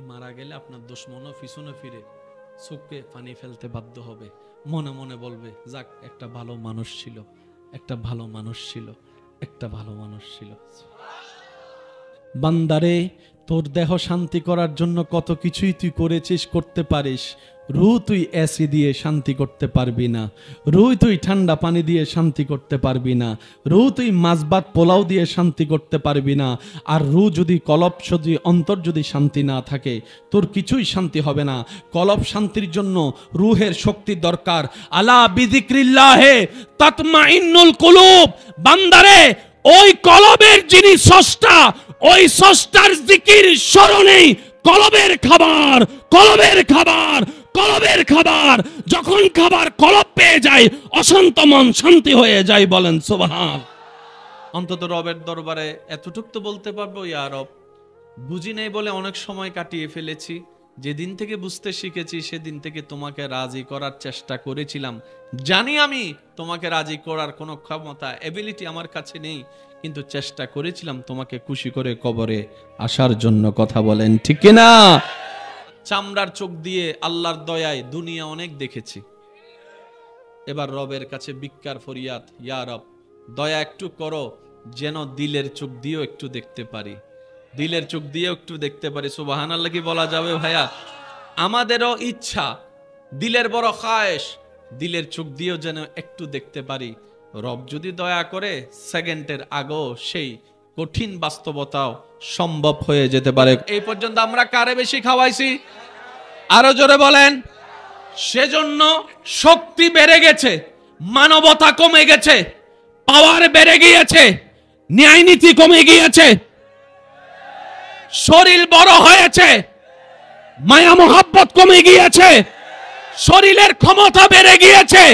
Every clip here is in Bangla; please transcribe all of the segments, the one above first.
মারা গেলে আপনার দুশমনও পিছনে ফিরে চোখে পানি ফেলতে বাধ্য হবে, মনে মনে বলবে যাক একটা ভালো মানুষ ছিল, একটা ভালো মানুষ ছিল, একটা ভালো মানুষ ছিল। বান্দারে, তোর দেহ শান্তি করার জন্য কত কিছুই তুই করেছিস, করতে পারিস। রুহ তুই এসি দিয়ে শান্তি করতে পারবি না, রুহ তুই ঠান্ডা পানি দিয়ে শান্তি করতে পারবি না, রুহ তুই মাছ ভাত পোলাও দিয়ে শান্তি করতে পারবি না। আর রুহ যদি কলব যদি অন্তর যদি শান্তি না থাকে, তোর কিছুই শান্তি হবে না। কলব শান্তির জন্য রুহের শক্তি দরকার। আলা বিযিক্রিল্লাহে তাতমাইন্নুল কুলুব। বান্দারে, ওই কলবের যিনি স্রষ্টা, ওই স্রষ্টার জিকির স্মরণেই কলবের খাবার, কলবের খাবার, কলবের খাবার। যখন খাবার কলব পেয়ে যায়, অশান্ত মন শান্তি হয়ে যায়। বলেন সুবহান। অন্তত রবের দরবারে এতটুক তো বলতে পারবো, ইয়া রব, বুঝি নেই বলে অনেক সময় কাটিয়ে ফেলেছি। যেদিন থেকে বুঝতে শিখেছি সেদিন থেকে তোমাকে রাজি করার চেষ্টা করেছিলাম। জানি আমি তোমাকে রাজি করার কোনো ক্ষমতা এবিলিটি আমার কাছে নেই, কিন্তু চেষ্টা করেছিলাম তোমাকে খুশি করে কবরে আসার জন্য। কথা বলেন ঠিক কিনা? চামড়ার চোখ দিয়ে আল্লাহর দয়ায় দুনিয়া অনেক দেখেছি। এবার রবের কাছে ভিক্ষার ফরিয়াদ, ইয়া রব, দয়া একটু করো যেন দিলের চোখ দিয়েও একটু দেখতে পারি, দিলের চোখ দিয়েও একটু দেখতে পারি। সুবহানাল্লাহ কি বলা যাবে ভাইয়া? আমাদেরও ইচ্ছা, দিলের বড় খায়েশ, দিলের চোখ দিয়েও যেন একটু দেখতে পারি। রব যদি দয়া করে সেকেন্ডের আগেও সেই কঠিন বাস্তবতাও সম্ভব হয়ে যেতে পারে। এই পর্যন্ত আমরা কারে বেশি খাওয়াইছি? আরো জোরে বলেন। সেজন্য শক্তি বেড়ে গেছে, মানবতা কমে গেছে, পাওয়ার বেড়ে গিয়েছে, ন্যায় নীতি কমে গিয়েছে, শরীর বড় হয়েছে, মায়া মোহাব্বত কমে গিয়েছে, শরীরের ক্ষমতা বেড়ে গিয়েছে,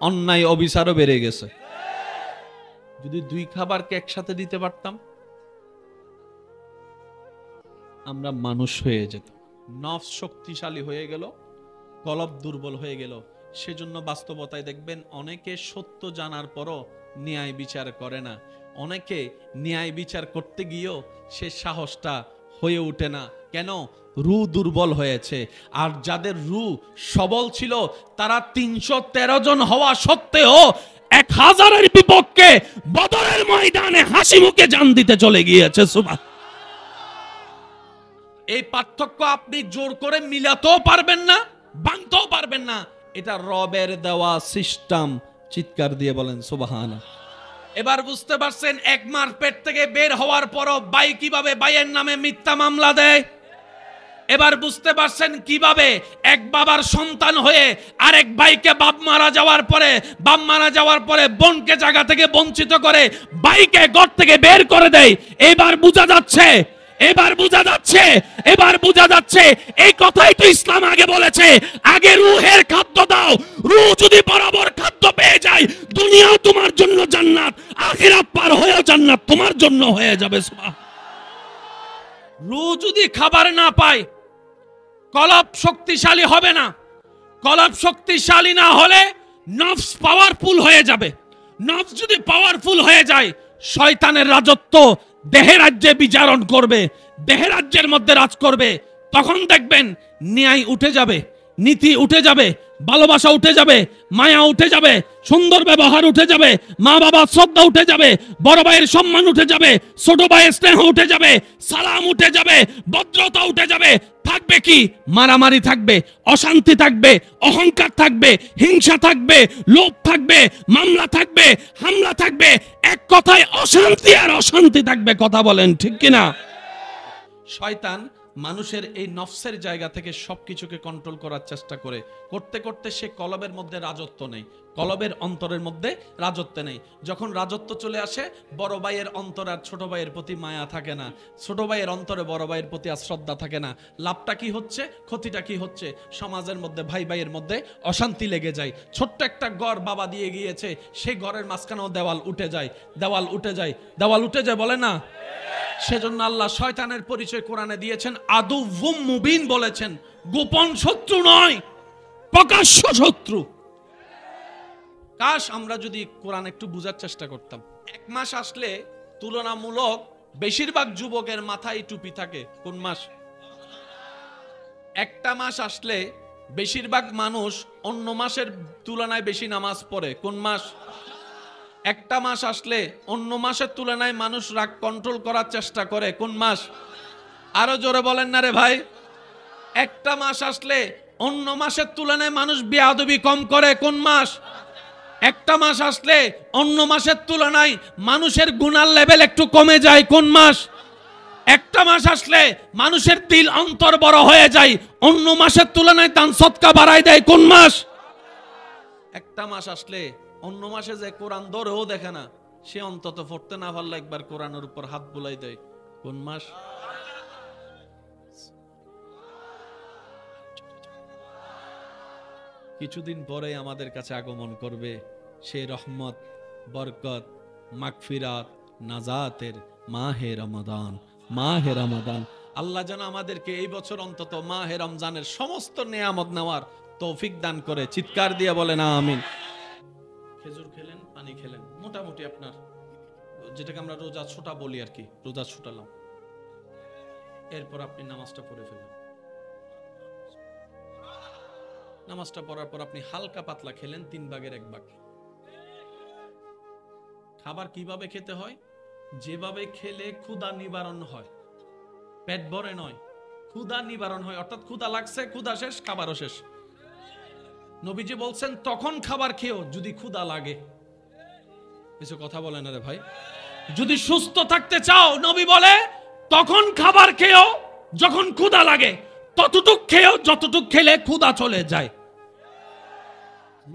অন্যায় অবিচারও বেড়ে গেছে। যদি দুই খাবারকে একসাথে দিতে পারতাম, আমরা মানুষ হয়ে যেত। নফস শক্তিশালী হয়ে গেল, কলব দুর্বল হয়ে গেল। সেজন্য বাস্তবতায় দেখবেন অনেকে সত্য জানার পরও ন্যায় বিচার করে না, অনেকে ন্যায় বিচার করতে গিয়েও সে সাহসটা হয়ে ওঠে না। কেন? রূহ দুর্বল হয়েছে। আর যাদের রূহ সবল ছিল তারা ৩১৩ জন হওয়া সত্ত্বেও ১,০০০-এর বিপক্ষে বদরের ময়দানে হাসি মুখে জান দিতে চলে গিয়েছে। সুবহান। এই পার্থক্য আপনি জোর করে মিলাতেও পারবেন না, ভাঙতেও পারবেন না। এটা রবের দেওয়া সিস্টেম। চিৎকার দিয়ে বলেন সুবহান। এবার বুঝতে পারছেন এক মার পেট থেকে বের হওয়ার পরও ভাই কিভাবে ভাইয়ের নামে মিথ্যা মামলা দেয়। এবার বুঝতে পারছেন কিভাবে এক বাবার সন্তান হয়ে আরেক ভাইকে বাপ মারা যাওয়ার পরে বোনকে জায়গা থেকে বঞ্চিত করে ভাইকে ঘর থেকে বের করে দেয়। এবার বোঝা যাচ্ছে, এবার বোঝা যাচ্ছে, এবার বোঝা যাচ্ছে। এই কথাই তো ইসলাম আগে বলেছে, আগে রূহের খাদ্য দাও। রূহ যদি বরাবর খাদ্য পেয়ে যায়, দুনিয়াও তোমার জন্য জান্নাত, আখিরাত পার হয়েও জান্নাত তোমার জন্য হয়ে যাবে। সুবহান। রূহ যদি খাবার না পায়, কলব শক্তিশালী হবে না। কলব শক্তিশালী না হলে নফস পাওয়ারফুল হয়ে যাবে। নফস যদি পাওয়ারফুল হয়ে যায়, শয়তানের রাজত্ব দেহে রাজ্যে বিচারণ করবে, দেহে রাজ্যের মধ্যে রাজ করবে। তখন দেখবেন ন্যায় উঠে যাবে, নীতি উঠে যাবে, ভালোবাসা উঠে যাবে, মায়া উঠে যাবে, সুন্দর ব্যবহার উঠে যাবে, মা বাবার শ্রদ্ধা উঠে যাবে, বড় ভাইয়ের সম্মান উঠে যাবে, ছোট ভাইয়ের স্নেহ উঠে যাবে, সালাম উঠে যাবে, ভদ্রতা উঠে যাবে। থাকবে কি? মারামারি থাকবে, অশান্তি থাকবে, অহংকার থাকবে, হিংসা থাকবে, লোভ থাকবে, মামলা থাকবে, হামলা থাকবে। এক কথায় অশান্তি আর অশান্তি থাকবে। কথা বলেন ঠিক কিনা? শয়তান মানুষের এই নফসের জায়গা থেকে সবকিছুকে কন্ট্রোল করার চেষ্টা করে, করতে করতে সে কলবের মধ্যে রাজত্ব নেই, কলবের অন্তরের মধ্যে রাজত্ব নেই। যখন রাজত্ব চলে আসে, বড় ভাইয়ের অন্তর আর ছোট ভাইয়ের প্রতি মায়া থাকে না, ছোট ভাইয়ের অন্তরে বড় ভাইয়ের প্রতি আর শ্রদ্ধা থাকে না। লাভটা কি হচ্ছে, ক্ষতিটা কি হচ্ছে? সমাজের মধ্যে ভাই ভাইয়ের মধ্যে অশান্তি লেগে যায়। ছোট্ট একটা ঘর বাবা দিয়ে গিয়েছে, সেই ঘরের মাঝখানেও দেওয়াল উঠে যায়, দেওয়াল উঠে যায়, দেওয়াল উঠে যায়, বলে না? সেজন্য আল্লাহ শয়তানের পরিচয় কোরআনে দিয়েছেন আদুউম মুবিন বলেছেন, গোপন শত্রু নয়, প্রকাশ্য শত্রু। কাশ আমরা যদি কোরআন একটু বোঝার চেষ্টা করতাম। এক মাস আসলে তুলনামূলক বেশিরভাগ যুবকের মাথায় টুপি থাকে। কোন মাস? একটা মাস আসলে বেশিরভাগ মানুষ অন্য মাসের তুলনায় বেশি নামাজ পড়ে। কোন মাস? একটা মাস আসলে অন্য মাসের তুলনায় মানুষ রাগ কন্ট্রোল করার চেষ্টা করে। কোন মাস? আরো জোরে বলেন না রে ভাই। একটা মাস আসলে অন্য মাসের তুলনায় মানুষ বেয়াদবি কম করে। কোন মাস? একটা মাস আসলে অন্য মাসের তুলনায় মানুষের গুনার লেভেল একটু কমে যায়। কোন মাস? একটা মাস আসলে মানুষের দিল অন্তর বড় হয়ে যায়, অন্য মাসের তুলনায় দান সদকা বাড়ায় দেয়। কোন মাস? একটা মাস আসলে অন্য মাসে যে কোরআন ধরেও দেখে না, সে অন্তত পড়তে না পারলে একবার কোরআনের উপর হাত বুলাই দেয়। কোন মাস? কিছুদিন পরে আমাদের কাছে আগমন করবে সেই রহমত, বরকত, মাগফিরাত, নাজাতের মাহে রমাদান। মাহে রমাদান আল্লাহ যেন আমাদেরকে এই বছর অন্তত মাহে রমজানের সমস্ত নিয়ামত নেওয়ার তৌফিক দান করে। চিৎকার দিয়ে বলেন আমিন। খেজুর খেলেন, পানি খেলেন, মোটামুটি আপনার যেটাকে আমরা রোজা ছোটা বলি আর কি, রোজা ছুটালাম। এরপর আপনি নামাজটা পড়ে ফেললেন। নামাজটা পড়ার পর আপনি হালকা পাতলা খেলেন 3 ভাগের 1 ভাগ। খাবার কিভাবে খেতে হয়? যেভাবে খেলে ক্ষুধা নিবারণ হয়, পেট ভরে নয়, ক্ষুধা নিবারণ হয়। অর্থাৎ ক্ষুধা লাগছে, ক্ষুধা শেষ, খাবারও শেষ। নবীজি বলছেন তখন খাবার খেও যদি ক্ষুধা লাগে। কিছু কথা বলেন না রে ভাই। যদি সুস্থ থাকতে চাও, নবী বলে তখন খাবার খেও যখন ক্ষুধা লাগে, ততটুক খেও যতটুক খেলে ক্ষুধা চলে যায়।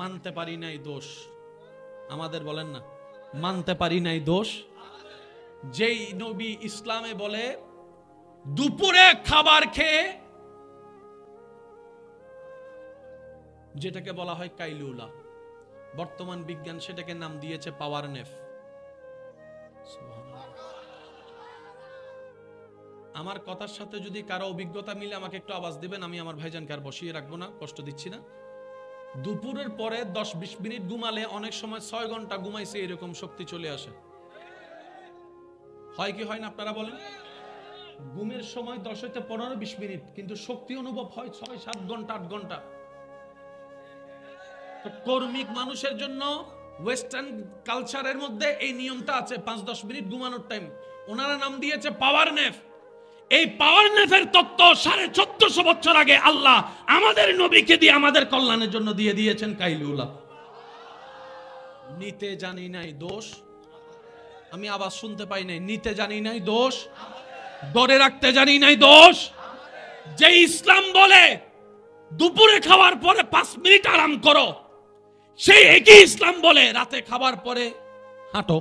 মানতে পারি নাই দোষ, আমাদের বলেন না মানতে পারি নাই দোষ। যেই নবী ইসলামে বলে দুপুরে খাবার খেয়ে, যেটাকে বলা হয় কাইলুলা, বর্তমান বিজ্ঞান সেটাকে নাম দিয়েছে পাওয়ার নেপ। আমার কথার সাথে যদি কারো অভিজ্ঞতা মিলে আমাকে একটু আওয়াজ দিবেন, আমি আমার ভাইজানকে আর বসিয়ে রাখবো না, কষ্ট দিচ্ছি না। দুপুরের পরে 10-20 মিনিট ঘুমালে অনেক সময় 6 ঘন্টা ঘুমাইছে এরকম শক্তি চলে আসে। হয় কি হয় না আপনারা বলেন? ঘুমের সময় 10 হইতে 15-20 মিনিট, কিন্তু শক্তি অনুভব হয় 6-7 ঘন্টা 8 ঘন্টা। কর্মিক মানুষের জন্য ওয়েস্টার্ন কালচারের মধ্যে এই নিয়মটা আছে, 5-10 মিনিট ঘুমানোর টাইম। ওনারা নাম দিয়েছে পাওয়ার নেপ। এই পাওয়ার নেপের তত্ত্ব 1450 বছর আগে আল্লাহ আমাদের নবীকে দিয়ে আমাদের কল্যাণের জন্য দিয়ে দিয়েছেন কাইলুলা। নিতে জানি নাই দোষ। আমি আওয়াজ শুনতে পাই নাই। নিতে জানি নাই দোষ, ধরে রাখতে জানি নাই দোষ। যে ইসলাম বলে দুপুরে খাওয়ার পরে 5 মিনিট আরাম করো, সেই একই ইসলাম বলে রাতে খাবার পরে হাঁটো।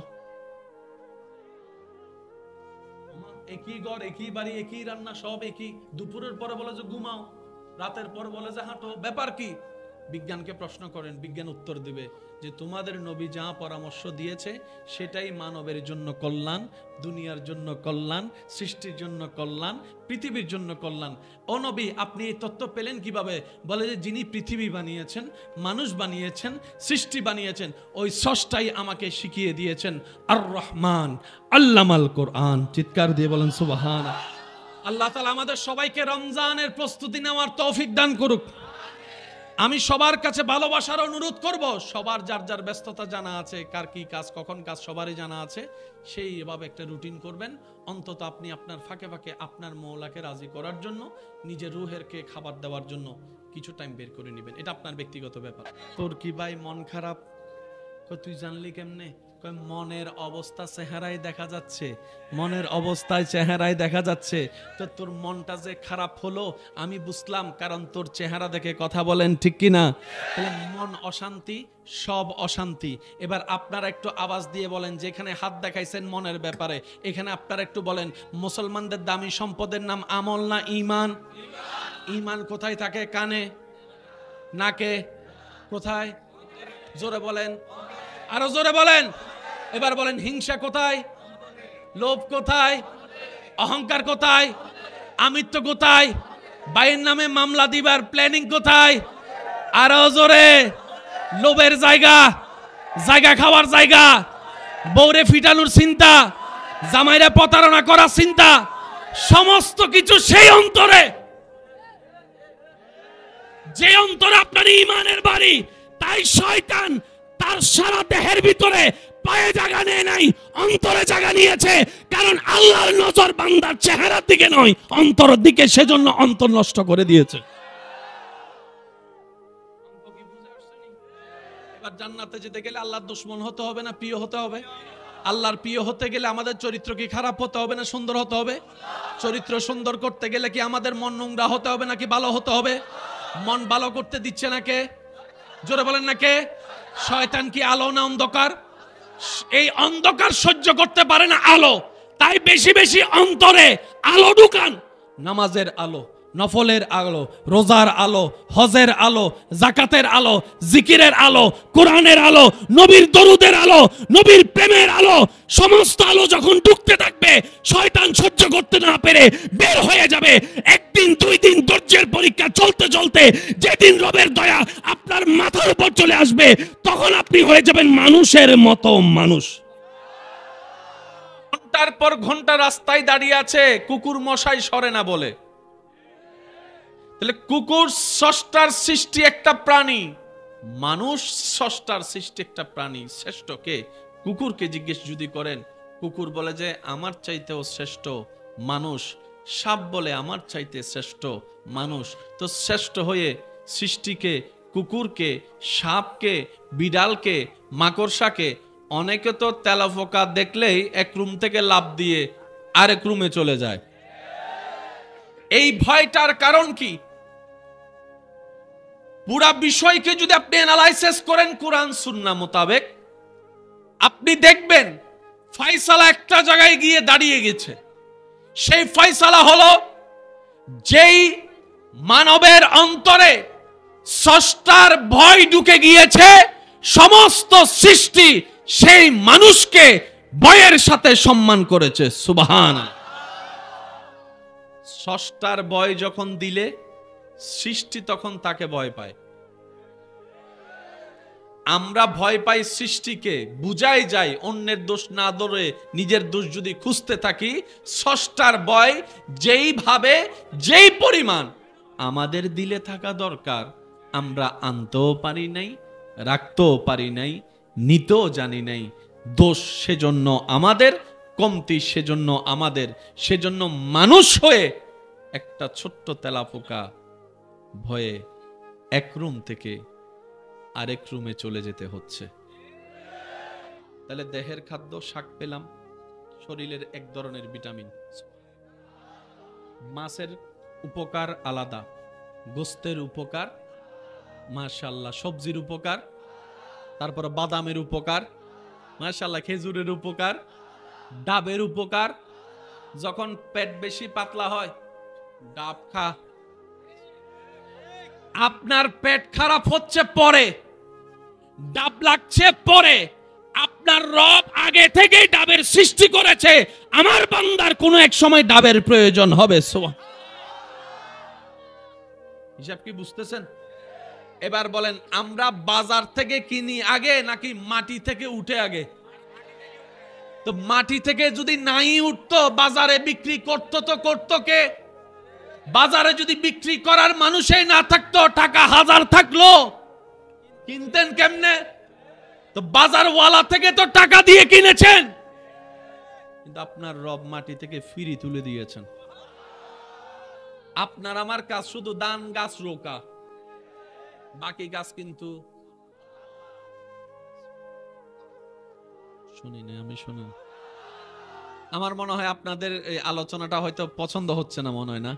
একই ঘর, একই বাড়ি, একই রান্না, সব একই। দুপুরের পরে বলে যে ঘুমাও, রাতের পর বলে যে হাঁটো। ব্যাপার কি? বিজ্ঞানকে প্রশ্ন করেন, বিজ্ঞান উত্তর দিবে যে তোমাদের নবী যা পরামর্শ দিয়েছে সেটাই মানবের জন্য কল্যাণ, দুনিয়ার জন্য কল্যাণ, সৃষ্টির জন্য কল্যাণ, পৃথিবীর জন্য কল্যাণ। ও নবী, আপনি এই তত্ত্ব পেলেন কিভাবে? বলে যে যিনি পৃথিবী বানিয়েছেন, মানুষ বানিয়েছেন, সৃষ্টি বানিয়েছেন, ওই স্রষ্টাই আমাকে শিখিয়ে দিয়েছেন। আর রহমান আল্লামাল কোরআন। চিৎকার দিয়ে বলেন সুবহানাল্লাহ। আল্লাহ তাআলা আমাদের সবাইকে রমজানের প্রস্তুতি নেওয়ার তৌফিক দান করুক। আমি সবার কাছে ভালোবাসার অনুরোধ করব, সবার যার যার ব্যস্ততা জানা আছে, কার কি কাজ, কখন কাজ সবারই জানা আছে, সেইভাবে একটা রুটিন করবেন। অন্তত আপনি আপনার ফাঁকে ফাঁকে আপনার মওলাকে রাজি করার জন্য, নিজের রুহেরকে খাবার দেওয়ার জন্য কিছু টাইম বের করে নেবেন। এটা আপনার ব্যক্তিগত ব্যাপার। তোর কি ভাই মন খারাপ? তুই জানলি কেমনে? মনের অবস্থা চেহারায় দেখা যাচ্ছে, মনের অবস্থায় চেহারায় দেখা যাচ্ছে। তো তোর মনটা যে খারাপ হলো আমি বুঝলাম, কারণ তোর চেহারা দেখে। কথা বলেন ঠিক কিনা? তাহলে মন অশান্তি, সব অশান্তি। এবার আপনারা একটু আওয়াজ দিয়ে বলেন, যেখানে হাত দেখাইছেন মনের ব্যাপারে, এখানে আপনারা একটু বলেন, মুসলমানদের দামি সম্পদের নাম আমল না ঈমান? ঈমান কোথায় থাকে? কানে, নাকে, কোথায়? জোরে বলেন, আরো জোরে বলেন। এবার বলেন, হিংসা কোথায়? লোভ কোথায়? অহংকার কোথায়? আমিত্ব কোথায়? ভাইয়ের নামে মামলা দিবার প্ল্যানিং কোথায়? আরো জোরে। লোভের জায়গা, জায়গা খাওয়ার জায়গা, বউরে ফিটানোর চিন্তা, জামাইরা প্রতারণা করার চিন্তা, সমস্ত কিছু সেই অন্তরে। যে অন্তরে আপনার ঈমানের বাড়ি, তাই শয়তান তার সারা দেহের ভিতরে পায়ে জায়গা নেয় নাই, অন্তরে জায়গা নিয়েছে। কারণ আল্লাহর নজর বান্দার চেহারার দিকে নয়, অন্তরের দিকে, সেজন্য অন্তর নষ্ট করে দিয়েছে। এবার জান্নাতে যেতে গেলে আল্লাহর দুশমন হতে হবে না প্রিয় হতে হবে? আল্লাহর প্রিয় হতে গেলে আমাদের চরিত্র কি খারাপ হতে হবে না সুন্দর হতে হবে? চরিত্র সুন্দর করতে গেলে কি আমাদের মন নোংরা হতে হবে নাকি ভালো হতে হবে? মন ভালো করতে দিচ্ছে না কে? জোরে বলেন না কে? শয়তান কি আলো না অন্ধকার? এই অন্ধকার সহ্য করতে পারে না আলো, তাই বেশি বেশি অন্তরে আলো ঢুকান। নামাজের আলো, নফলের আলো, রোজার আলো, হজের আলো, জাকাতের আলো, জিকিরের আলো, কোরআনের আলো, নবীর দরুদের আলো, নবীর প্রেমের আলো, সমস্ত আলো যখন ঢুকতে থাকবে, শয়তান সহ্য করতে না পেরে বের হয়ে যাবে। একদিন দুই দিন ধৈর্যের পরীক্ষা চলতে চলতে যেদিন রবের দয়া আপনার মাথার উপর চলে আসবে, তখন আপনি হয়ে যাবেন মানুষের মতো মানুষ। ঘন্টার পর ঘন্টা রাস্তায় দাঁড়িয়ে আছে, কুকুর মশাই সরে না বলে। তাহলে কুকুর স্রষ্টার সৃষ্টি একটা প্রাণী, মানুষ স্রষ্টার সৃষ্টি একটা প্রাণী। শ্রেষ্ঠ কে? কুকুরকে জিজ্ঞেস যদি করেন, কুকুর বলে যে আমার চাইতেও শ্রেষ্ঠ মানুষ। সাপ বলে আমার চাইতে শ্রেষ্ঠ মানুষ। তো শ্রেষ্ঠ হয়ে সৃষ্টিকে, কুকুরকে, সাপকে, বিড়ালকে, মাকড়সাকে, অনেকে তো তেলাপোকা দেখলেই এক রুম থেকে লাফ দিয়ে আরেক রুমে চলে যায়। এই ভয়টার কারণ কি? পুরা বিষয়কে যদি আপনি অ্যানালাইসিস করেন কোরআন সুন্নাহ মোতাবেক, আপনি দেখবেন ফয়সালা একটা জায়গায় গিয়ে দাঁড়িয়ে গেছে। সেই ফয়সালা হলো, যেই মানবের অন্তরে স্রষ্টার ভয় ঢুকে গিয়েছে, সমস্ত সৃষ্টি সেই মানুষকে ভয়ের সাথে সম্মান করেছে। সুবহানাল্লাহ। স্রষ্টার ভয় যখন দিলে সৃষ্টি তখন তাকে ভয় পায়। আমরা ভয় পাই সৃষ্টিকে, বুঝাই যাই অন্যের দোষ না ধরে নিজের দোষ যদি খুঁজতে থাকি। স্রষ্টার ভয় যেইভাবে যেই পরিমাণ আমাদের দিলে থাকা দরকার, আমরা আনতেও পারি নাই, রাখতেও পারি নাই, নিতেও জানি নাই। দোষ সেজন্য আমাদের, কমতি সেজন্য আমাদের। সেজন্য মানুষ হয়ে একটা ছোট্ট তেলাপোকা ভয়ে এক রুম থেকে আরেক রুমে চলে যেতে হচ্ছে। তাহলে দেহের খাদ্য শাক পেলাম, শরীরের এক ধরনের ভিটামিন। মাছের উপকার আলাদা, গোস্তের উপকার মাশাআল্লাহ, সবজির উপকার, তারপর বাদামের উপকার মাশাআল্লাহ, খেজুরের উপকার, ডাবের উপকার। যখন পেট বেশি পাতলা হয়, ডাব খা। আপনার পেট খারাপ হচ্ছে পরে, ডাব লাগছে পরে। আপনার রব আগে থেকেই ডাবের সৃষ্টি করেছে। আমার বান্দার কোনো এক সময় ডাবের প্রয়োজন হবে। হিসাব কি বুঝতেছেন? এবার বলেন, আমরা বাজার থেকে কিনি আগে নাকি মাটি থেকে উঠে আগে? তো মাটি থেকে যদি নাই উঠতো, বাজারে বিক্রি করতো তো করতো কে? বাজারে যদি বিক্রি করার মানুষই না থাকতো, টাকা হাজার থাকলো, কিনতেন কেমনে? তো বাজারওয়ালা থেকে তো টাকা দিয়ে কিনেছেন, কিন্তু আপনার রব মাটি থেকে ফিরি তুলে দিয়েছেন। আপনার আমার কাজ শুধু ধান গাছ রোকা, বাকি গাছ কিন্তু শুনি না। আমি শুনি, আমার মনে হয় আপনাদের এই আলোচনাটা হয়তো পছন্দ হচ্ছে না, মনে হয় না?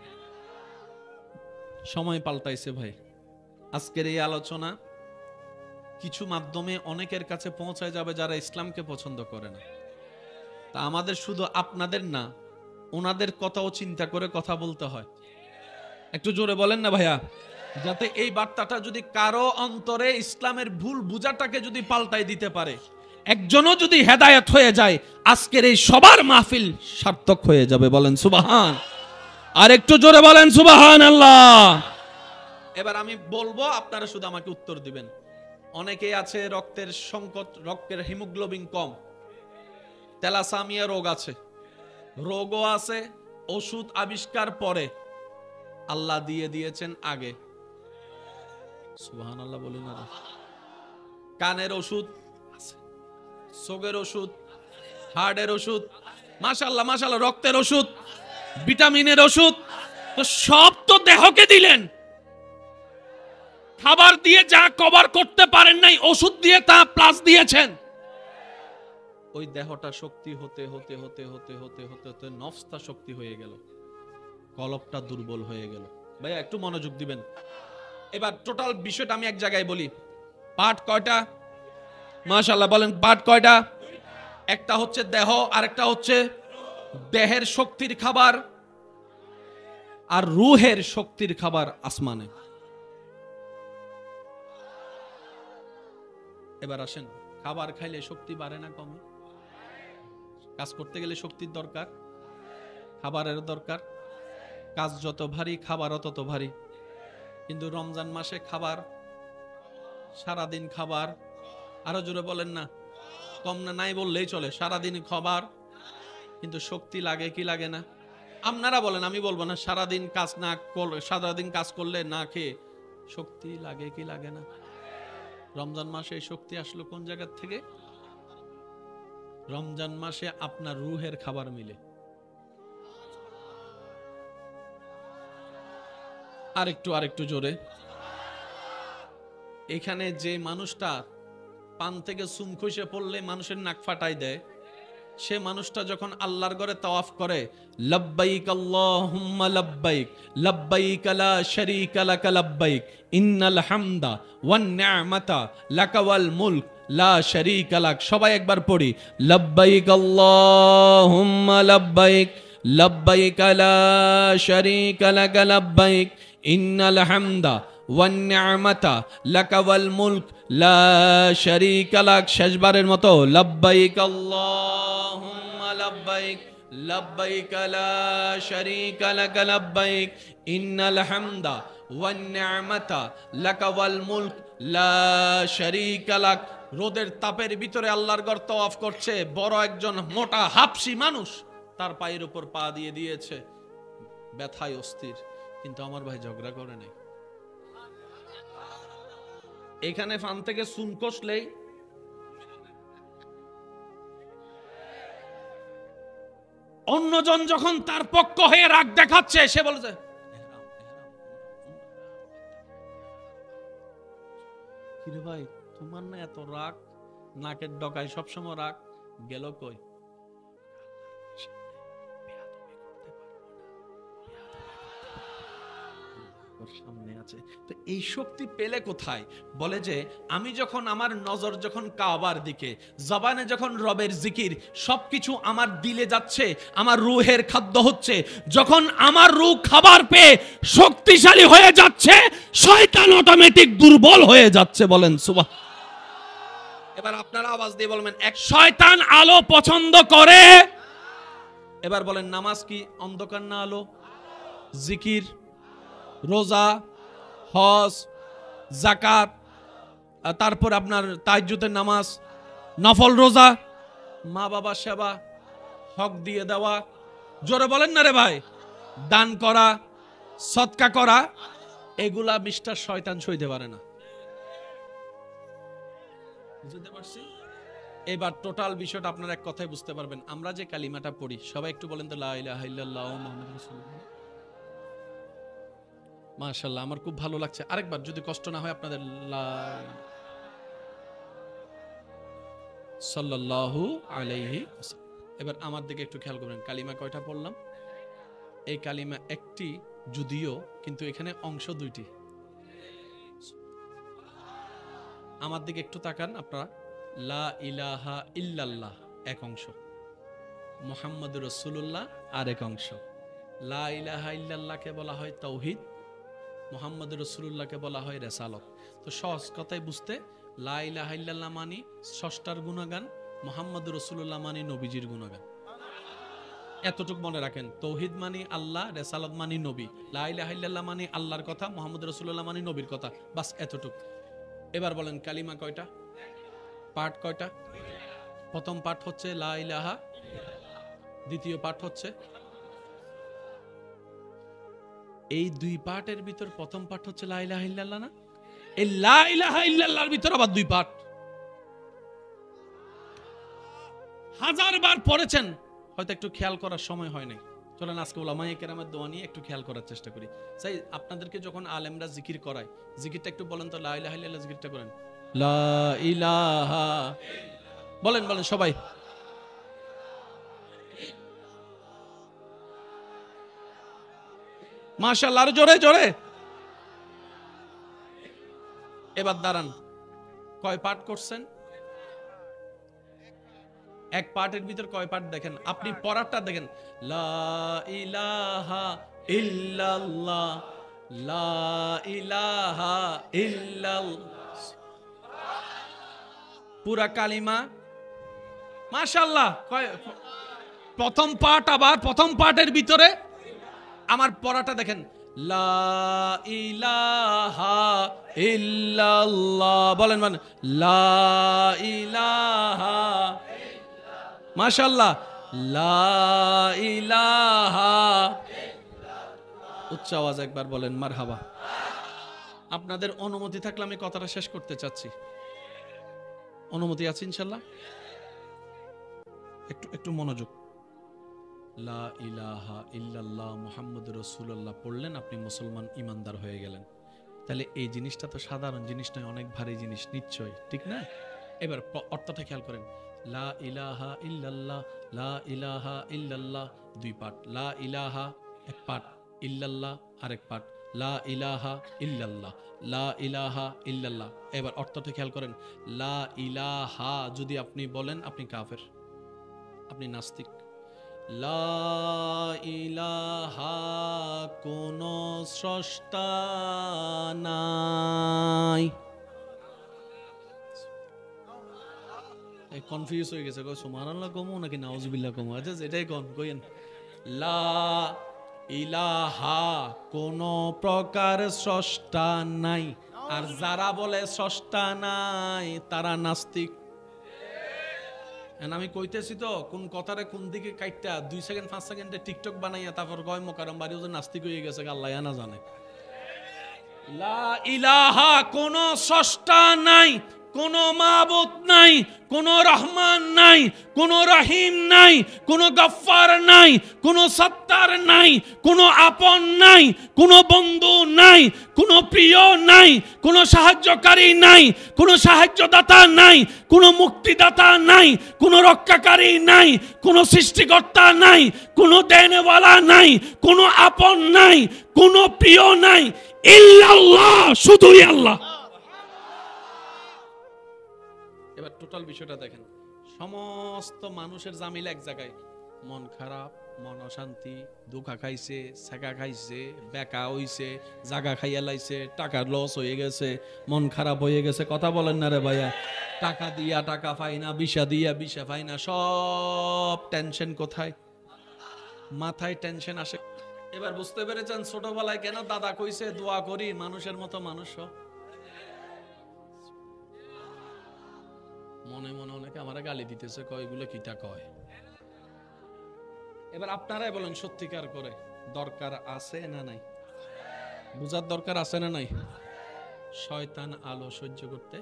সময় পাল্টাইছে ভাই। আজকের এই আলোচনা কিছু মাধ্যমে অনেকের কাছে পৌঁছায় যাবে যারা ইসলামকে পছন্দ করে না। তা আমাদের শুধু আপনাদের না, ওনাদের কথাও চিন্তা করে কথা বলতে হয়। একটু জোরে বলেন না ভাইয়া, যাতে এই বার্তাটা যদি কারো অন্তরে ইসলামের ভুল বুঝাটাকে যদি পাল্টাই দিতে পারে, একজনও যদি হেদায়েত হয়ে যায়, আজকের এই সবার মাহফিল সার্থক হয়ে যাবে। বলেন সুবহান। আর একটু জোরে বলেন সুবহানাল্লাহ। এবার আমি বলবো, আপনারা শুধু আমাকে উত্তর দিবেন। অনেকেই আছে রক্তের সংকট, রক্তের হিমোগ্লোবিন কম, থ্যালাসেমিয়া রোগ আছে, রোগও আছে, ওষুধ আবিষ্কার পরে, আল্লাহ দিয়ে দিয়েছেন আগে। সুবহানাল্লাহ বলুন না। কানের ওষুধ আছে, চোখের ওষুধ, হার্টের ওষুধ, মাশাআল্লাহ মাশাআল্লাহ, রক্তের ওষুধ, ভিটামিনের ওষুধ, তো সব তো দেহকে দিলেন। খাবার দিয়ে যা কভার করতে পারেন নাই, ওষুধ দিয়ে তা প্লাস দিয়েছেন। ওই দেহটা শক্তি হতে হতে হতে হতে হতে হতে হতে নফসটা শক্তি হয়ে গেল, কলবটা দুর্বল হয়ে গেল। ভাইয়া একটু মনোযোগ দিবেন। এবার টোটাল বিষয়টা আমি এক জায়গায় বলি। পার্ট কয়টা? মাশাআল্লাহ বলেন, পার্ট কয়টা? একটা হচ্ছে দেহ, আরেকটা হচ্ছে দেহের শক্তির খাবার, আর রুহের শক্তির খাবার আসমানে। এবার আসেন, খাবার খাইলে শক্তি বাড়ে না কমে? কাজ করতে গেলে শক্তির দরকার, খাবারের দরকার। কাজ যত ভারী, খাবারও তত ভারী। কিন্তু রমজান মাসে খাবার, সারাদিন খাবার, আরো জোরে বলেন না, কম না নাই বললেই চলে, সারাদিন খাবার, কিন্তু শক্তি লাগে কি লাগে না? আপনারা বলেন, আমি বলবো না। সারাদিন কাজ না করলে, সারাদিন কাজ করলে না খেয়ে শক্তি লাগে কি লাগে না? রমজান মাসে এই শক্তি আসলো কোন জায়গা থেকে? রমজান মাসে আপনার রুহের খাবার মিলে। আরেকটু জোরে। এখানে যে মানুষটা পান থেকে চুন খসে পড়লে মানুষের নাক ফাটাই দেয়, সে মানুষটা যখন আল্লাহর ঘরে তাওয়াফ করে, লব্বাইক আল্লাহুম্মা লব্বাইক, লব্বাইক লা শারীকা লাক লব্বাইক, ইন্নাল হামদা ওয়ান নি'মাতা লাকা ওয়াল মুলক লা শারীকা লাক। সবাই একবার পড়ি, লব্বাইক আল্লাহুম্মা লব্বাইক, লব্বাইক লা শারীকা লাক লব্বাইক, ইন্নাল হামদা ওয়ান নি'মাতা লাকা ওয়াল মুলক লা শারীকা লাক। শেষবারের মতো, লব্বাইক আল্লাহুম্মা লব্বাইক, লব্বাইক লা শারীকা লাক লব্বাইক, ইন্নাল হামদা ওয়ান নি'মাতা লাকা ওয়াল মুলক লা শারীকা লাক। রোদের তাপের ভিতরে আল্লাহর ঘর তাওয়াফ করছে, বড় একজন মোটা হাবশি মানুষ তার পায়ের উপর পা দিয়ে দিয়েছে, ব্যথায় অস্থির, কিন্তু আমার ভাই ঝগড়া করে নাই। এখানে ফান থেকে চুন কষলেই অন্যজন যখন তার পক্ষ হয়ে রাগ দেখাচ্ছে, সে বলেছে কিরে ভাই, তোমার না এত রাগ, নাকের ডকায় সবসময় রাগ, গেল কই? সামনে আছে। তো এই শক্তি পেলে কোথায়? বলে যে আমি যখন, আমার নজর যখন কাবার দিকে, জবানে যখন রবের জিকির, সবকিছু আমার দিলে যাচ্ছে, আমার রুহের খাদ্য হচ্ছে, যখন আমার রূহ খাবার পেয়ে শক্তিশালী হয়ে যাচ্ছে, শয়তান অটোমেটিক দুর্বল হয়ে যাচ্ছে। বলেন সুবহান। এবার আপনারা আওয়াজ দিয়ে বলবেন, এক শয়তান আলো পছন্দ করে। এবার বলেন, নামাজ কি অন্ধকার না আলো? জিকির, রোজা, হজ, যাকাত, তারপর আপনার তাহাজ্জুদের নামাজ, নফল রোজা, মা বাবা সেবা, হক দিয়ে দেওয়া, জোরে বলেন না রে ভাই, দান করা, সদকা করা, এগুলা মিস্টার শয়তান সইতে পারে না। বুঝতে পারছি? এবার টোটাল বিষয়টা আপনারা এক কথায় বুঝতে পারবেন। আমরা যে কালিমাটা পড়ি, সবাই একটু বলেন তো, লা ইলাহা ইল্লাল্লাহু মুহাম্মাদুর রাসূলুল্লাহ। মাশাআল্লাহ, আমার খুব ভালো লাগছে। আরেকবার যদি কষ্ট না হয় আপনাদের, সাল্লাল্লাহু আলাইহি ওয়াসাল্লাম। এবার আমার দিকে একটু খেয়াল করবেন, কালিমা কয়টা পড়লাম? এই কালিমা একটি যদিও, কিন্তু এখানে অংশ দুইটি। আমার দিকে একটু তাকান আপনারা। লা ইলাহা ইল্লাল্লাহ এক অংশ, মুহাম্মাদুর রাসূলুল্লাহ আরেক অংশ। লা ইলাহা ইল্লাল্লাহকে বলা হয় তাওহীদ, মুহাম্মাদুর রাসূলুল্লাহকে বলা হয় রিসালাত। তো সহজ কথায় বুঝতে, লা ইলাহা ইল্লাল্লাহ মানে স্রষ্টার গুণগান, মুহাম্মাদুর রাসূলুল্লাহ মানে নবীজির গুণগান। এতটুকু মনে রাখেন, তাওহীদ মানে আল্লাহ, রিসালাত মানে নবী, লা ইলাহা ইল্লাল্লাহ মানে আল্লাহর কথা, মুহাম্মাদুর রাসূলুল্লাহ মানে নবীর কথা, বাস এতটুকু। এবার বলেন, কালিমা কয়টা? পার্ট কয়টা? প্রথম পার্ট হচ্ছে লা ইলাহা, দ্বিতীয় পার্ট হচ্ছে, এই দুই পার্টের ভিতর প্রথম পার্ট হচ্ছে লা ইলাহা ইল্লাল্লাহ না? এই লা ইলাহা ইল্লাল্লাহর ভিতর আবার 2 পার্ট। 1000 বার পড়েছেন, হয়তো একটু খেয়াল করার সময় হয় নাই। চলেন আজকে উলামায়ে কেরামের দোয়া নিয়ে একটু খেয়াল করার চেষ্টা করি। তাই আপনাদেরকে যখন আলেমরা জিকির করায়, জিকিরটা একটু বলেন তো, লা ইলাহা ইল্লাল্লাহ জিকিরটা করেন। লা ইলাহা, বলেন বলেন সবাই। মাশাআল্লাহ, আরো জোরে জোরে। এবার দাঁড়ান, কয় পার্ট করছেন? এক পার্টের ভিতর কয় পার্ট দেখেন, আপনি পড়াটা দেখেন। লা ইলাহা ইল্লাল্লাহ, লা ইলাহা ইল্লাল্লাহ, পুরা কালিমা। মাশাআল্লাহ, প্রথম পার্ট, আবার প্রথম পার্টের ভিতরে আমার পড়াটা দেখেন। লা ইলাহা ইল্লাল্লাহ, বলেন মানে লা ইলাহা, মাশাআল্লাহ, লা ইলাহা। উচ্চ আওয়াজ একবার বলেন মারহাবা। আপনাদের অনুমতি থাকলে আমি কথাটা শেষ করতে চাচ্ছি। অনুমতি আছে ইনশাআল্লাহ? একটু একটু মনোযোগ। লা ইলাহা ইল্লাল্লাহ মুহাম্মাদুর রাসূলুল্লাহ পড়লেন, আপনি মুসলমান ইমানদার হয়ে গেলেন। তাহলে এই জিনিসটা তো সাধারণ জিনিস নয়, অনেক ভারী জিনিস নিশ্চয়, ঠিক না? এবার অর্থটা খেয়াল করেন। লা ইলাহা ইল্লাল্লাহ, লা ইলাহা ইল্লাল্লাহ 2 পার্ট। লা ইলাহা এক পার্ট, ইল্লাল্লাহ আরেক পার্ট। লা ইলাহা ইল্লাল্লাহ, লা ইলাহা ইল্লাল্লাহ। এবার অর্থটা খেয়াল করেন। লা ইলাহা যদি আপনি বলেন, আপনি কাফের, আপনি নাস্তিক। লা ইলাহা, কোন স্রষ্টা নাই। কনফিউজ হয়ে গেছে, সুবহানাল্লাহ কমু নাকি নাউজুবিল্লাহ কমু? আচ্ছা এটাই কইেন। লা ইলাহা, কোন প্রকার স্রষ্টা নাই। আর যারা বলে স্রষ্টা নাই তারা নাস্তিক। আমি কইতেছি তো কোন কথারে কোন দিকে কাইটা 2 সেকেন্ড 5 সেকেন্ডে টিকটক বানাইয়া তারপর কয় মোকাররম বাড়িও যে নাস্তিক হয়ে গেছে, আল্লাহ না জানে। লা ইলাহা, কোন স্রষ্টা নাই, কোন মাবুদ নাই, কোন রহমান নাই, কোন রহিম নাই, কোন গফফার নাই, কোন সত্তার নাই, কোন আপন নাই, কোন বন্ধু নাই, কোন প্রিয় নাই, কোন সাহায্যকারী নাই, কোন সাহায্যদাতা নাই, কোন মুক্তিদাতা নাই, কোন রক্ষাকারী নাই, কোন সৃষ্টিকর্তা নাই, কোন দেনওয়ালা নাই, কোন আপন নাই, কোন প্রিয় নাই, ইল্লাল্লাহ, শুধুই আল্লাহ। এবার টোটাল বিষয়টা দেখেন। সমস্ত মানুষের জামিল এক জায়গায়, মন খারাপ, মন অশান্তি, দুঃখা খাইছে, ছেঁকা খাইছে, বেকা হইছে, জাগা খাইয়া লাইছে, টাকা লস হয়ে গেছে, মন খারাপ হয়ে গেছে। কথা বলেন না রে ভাইয়া? টাকা দিয়া টাকা পাই না, বিষা দিয়া বিষা পাই না, সব টেনশন কোথায়? মাথায় টেনশন আসে। এবার বুঝতে পেরেছেন ছোটবেলায় কেন দাদা কইছে দোয়া করি মানুষের মতো মানুষ। মনে মনে অনেকে আমারে গালি দিতেছে, কয় এগুলো কিটা কয়। এবার আপনারাই বলেন সত্যিকার করে দরকার আছে না নাই? বুঝার দরকার আছে না নাই? শয়তান আলো সহ্য করতে,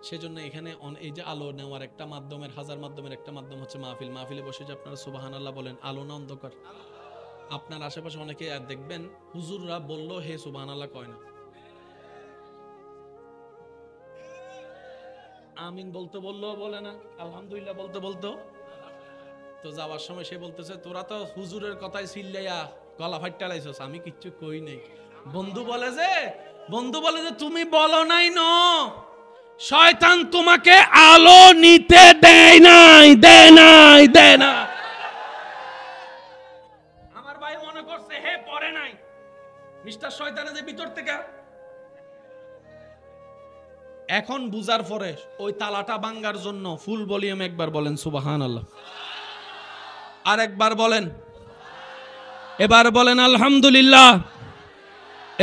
সেজন্য এখানে এই যে আলো নেওয়ার একটা মাধ্যমের, হাজার মাধ্যমের একটা মাধ্যম হচ্ছে মাহফিল। মাহফিলে বসে যে আপনারা সুবহানাল্লাহ বলেন, আলো না অন্ধকার? আপনার আশেপাশে অনেকে দেখবেন হুজুররা বললো হে সুবহানাল্লাহ কয় না, আমিন বলতে বললেও বলে না, আলহামদুলিল্লাহ বলতে বলতো। তো যাওয়ার সময় সে বলতেছে তোরা তো হুজুরের কথাই চিল্লাইয়া গলা ফাইট্টা লাইছস, আমি কিচ্ছু কই নাই। বন্ধু বলে যে তুমি বলো নাই, ন শয়তান তোমাকে আলো নিতে দেয় নাই, দেয় নাই, দেয় না। আমার ভাই মনে করছে হে পড়ে নাই, মিস্টার শয়তানের যে ভিতর থেকে এখন বুঝার পরে ওই তালাটা ভাঙার জন্য ফুল ভলিউম একবার বলেন সুবহানাল্লাহ, আর একবার বলেন, এবার বলেন আলহামদুলিল্লাহ,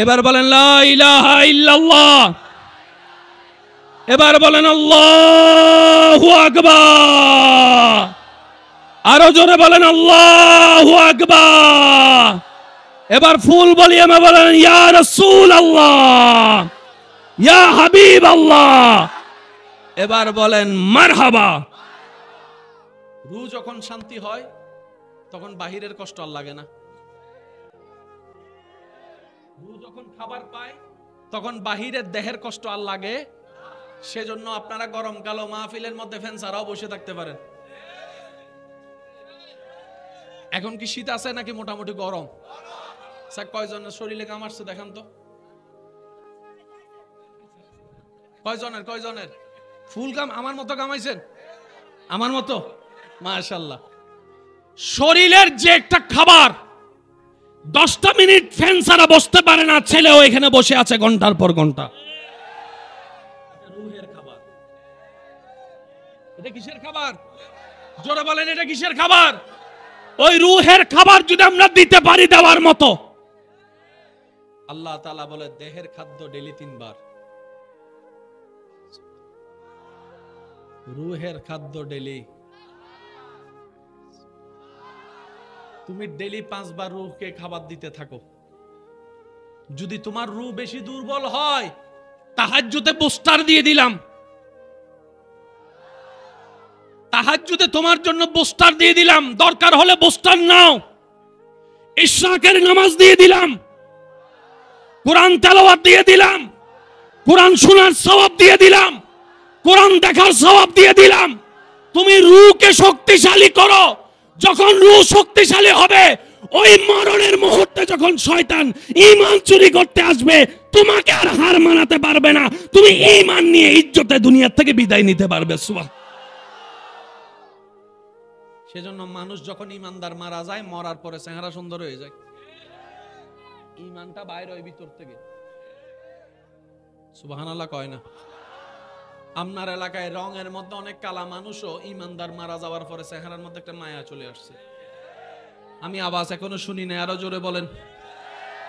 এবার বলেন লা ইলাহা ইল্লাল্লাহ, এবার বলেন আল্লাহু আকবার, আরো জোরে বলেন আল্লাহু আকবার। এবার ফুল ভলিউমে বলেন ইয়া রাসূলুল্লাহ, ইয়া হাবিব আল্লাহ। এবার বলেন মারহাবা। রূহ যখন শান্তি হয় তখন বাহিরের কষ্ট আর লাগে না। রূহ যখন খাবার পায় তখন বাহিরের দেহের কষ্ট আর লাগে। সেজন্য আপনারা গরমকালে মাহফিলের মধ্যে ফ্যান ছাড়াও বসে থাকতে পারেন। এখন কি শীত আছে নাকি মোটামুটি গরম? স্যার কয়জনের শরীরে ঘাম আসছে দেখান তো, কয়জনের ফুল ঘাম? আমার মতো ঘামাইছেন? আমার মতো? মাশাআল্লাহ। শরীরের যে একটা খাবার 10টা মিনিট ফ্যান ছাড়া বসতে পারে না, ছেলেও এখানে বসে আছে ঘন্টার পর ঘন্টা। রূহের খাবার। এটা কিসের খাবার? জোরে বলেন, এটা কিসের খাবার? ওই রূহের খাবার যদি আমরা দিতে পারি দেওয়ার মতো, আল্লাহ তাআলা বলে দেহের খাদ্য ডেইলি 3 বার, রূহের খাদ্য ডেইলি। তুমি ডেইলি 5 বার রূহকে খাবার দিতে থাকো। যদি তোমার রূহ বেশি দুর্বল হয়, তাহাজ্জুদে বুস্টার দিয়ে দিলাম, তাহাজ্জুদে তোমার জন্য বুস্টার দিয়ে দিলাম, দরকার হলে বুস্টার নাও। ইশরাকের নামাজ দিয়ে দিলাম, কোরআন তেলাওয়াত দিয়ে দিলাম, কোরআন শোনার সওয়াব দিয়ে দিলাম, কোরআন দেখার সওয়াব দিয়ে দিলাম। তুমি রূহকে শক্তিশালী করো। যখন রূহ শক্তিশালী হবে, ওই মরণের মুহূর্তে যখন শয়তান ঈমান চুরি করতে আসবে, তোমাকে আর হার মানাতে পারবে না। তুমি ঈমান নিয়ে ইজ্জতে দুনিয়া থেকে বিদায় নিতে পারবে। সুবহান। সেজন্য মানুষ যখন ঈমানদার মারা যায়, মরার পরে চেহারা সুন্দর হয়ে যায়, ঈমানটা বাইরে হয় ভিতর থেকে। সুবহানাল্লাহ কয় না? আপনার এলাকায় রঙের মধ্যে অনেক কালা মানুষও ঈমানদার মারা যাওয়ার পরে চেহারার মধ্যে একটা মায়া চলে আসছে। আমি আওয়াজ এখনো শুনি না, আরো জোরে বলেন।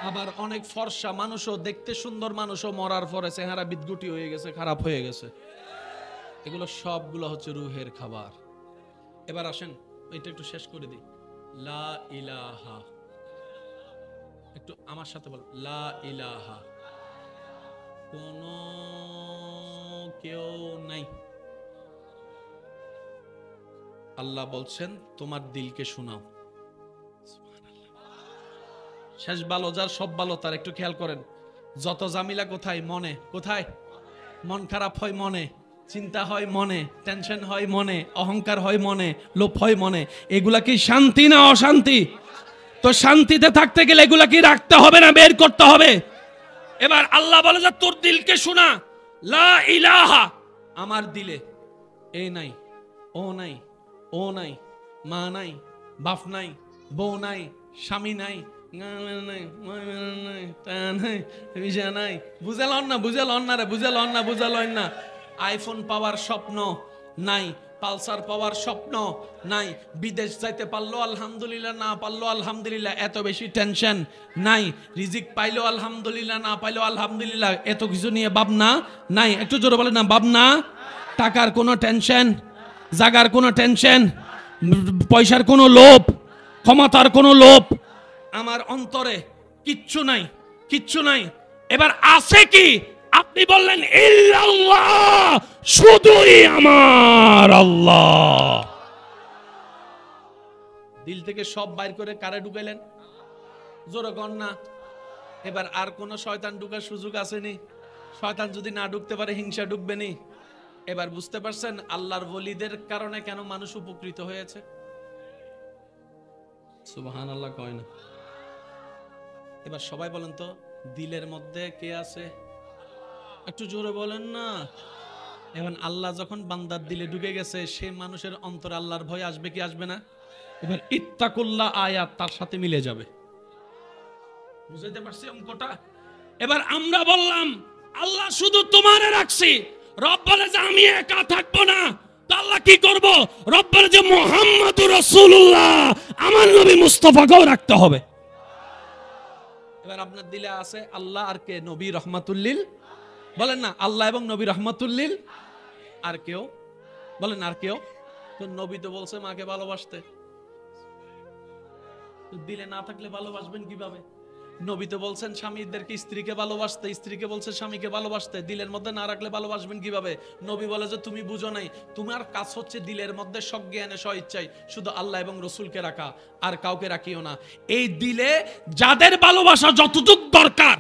আবার অনেক ফর্সা মানুষও, দেখতে সুন্দর মানুষও মরার পরে চেহারা বিদগুটি হয়ে গেছে, খারাপ হয়ে গেছে। এগুলো সবগুলো হচ্ছে রূহের খাবার। এবার আসেন এটা একটু শেষ করে দিই। লা ইলাহা, একটু আমার সাথে বল, লা ইলাহা। কোন কেউ নাই। আল্লাহ বলছেন তোমার দিলকে শোনাও। শেষ ভালো যার, সব ভালো তার। একটু খেয়াল করেন, যত জামিলা কোথায়? মনে। কোথায়? মন খারাপ হয় মনে, চিন্তা হয় মনে, টেনশন হয় মনে, অহংকার হয় মনে, লোভ হয় মনে। এগুলা কি শান্তি না অশান্তি? তো শান্তিতে থাকতে গেলে এগুলা কি রাখতে হবে না বের করতে হবে? এবার আল্লাহ বলে যে তোর দিলকে শোনা। লা ইলাহা, আমার দিলে এই নাই, ও নাই, ও নাই, মা নাই, বাপ নাই, বউ নাই, স্বামী নাই, বুঝালন না, বুঝালন না রে, বুঝালন না, বুঝালন না। আইফোন পাওয়ার স্বপ্ন নাই, পালসার পাওয়ার স্বপ্ন নাই, বিদেশ যাইতে পারলো আলহামদুলিল্লাহ, না পারলো আলহামদুলিল্লাহ, এত বেশি টেনশন নাই, রিজিক পাইলো আলহামদুলিল্লাহ, না পাইলো আলহামদুলিল্লাহ, এত কিছু নিয়ে ভাবনা নাই। একটু জোরে বলে না, ভাবনা। টাকার কোনো টেনশন, জাগার কোনো টেনশন, পয়সার কোনো লোভ, ক্ষমতার কোনো লোভ আমার অন্তরে কিচ্ছু নাই, কিচ্ছু নাই। এবার আছে কি? আপনি বললেন ইল্লাল্লাহ, শুধুই আমার আল্লাহ। দিল থেকে সব বাইর করে কারে ঢুকাইলেন? জোরে কর না। এবার আর কোন শয়তান ঢুকার সুযোগ আসেনি। শয়তান যদি না ঢুকতে পারে, হিংসা ঢুকবে নি। এবার বুঝতে পারছেন আল্লাহর ওলিদের কারণে কেন মানুষ উপকৃত হয়েছে? সুবহানাল্লাহ কয় না? এবার সবাই বলেন তো, দিলের মধ্যে কে আছে? একটু জোরে বলেন না। এখন আল্লাহ যখন বান্দার দিলে ঢুকে গেছে, সে মানুষের অন্তরে আল্লাহর ভয় আসবে কি আসবে না? এবার ইত্তাকুল্লাহ আয়াত তার সাথে মিলে যাবে। বুঝাইতে পারছি অঙ্কটা? এবার আমরা বললাম আল্লাহ শুধু তোমারে রাখছি, রব বলে যে আমি একা থাকবো না। তো আল্লাহ কি করব? রব বলে যে মুহাম্মাদুর রাসূলুল্লাহ, আমার নবী মুস্তাফাকেও রাখতে হবে। এবার আপনার দিলে আছে আল্লাহ আর কে? নবী রহমাতুল্লিল। বলেন না, আল্লাহ এবং নবী রহমাতুল্লিল। আর কেউ? বলেন আর কেউ? তো নবী তো বলছে মাকে ভালোবাসতে, দিলে না থাকলে ভালোবাসবেন কিভাবে? নবী তো বলছেন স্বামীদেরকে স্ত্রীকে ভালোবাসতে, স্ত্রীকে বলছে স্বামীকে ভালোবাসতে, দিলের মধ্যে না রাখলে ভালোবাসবেন কিভাবে? নবী বলে যে তুমি বুঝো নাই, তোমার কাজ হচ্ছে দিলের মধ্যে সজ্ঞানে স্ব ইচ্ছায় শুধু আল্লাহ এবং রসুলকে রাখা, আর কাউকে রাখিও না। এই দিলে যাদের ভালোবাসা যতটুক দরকার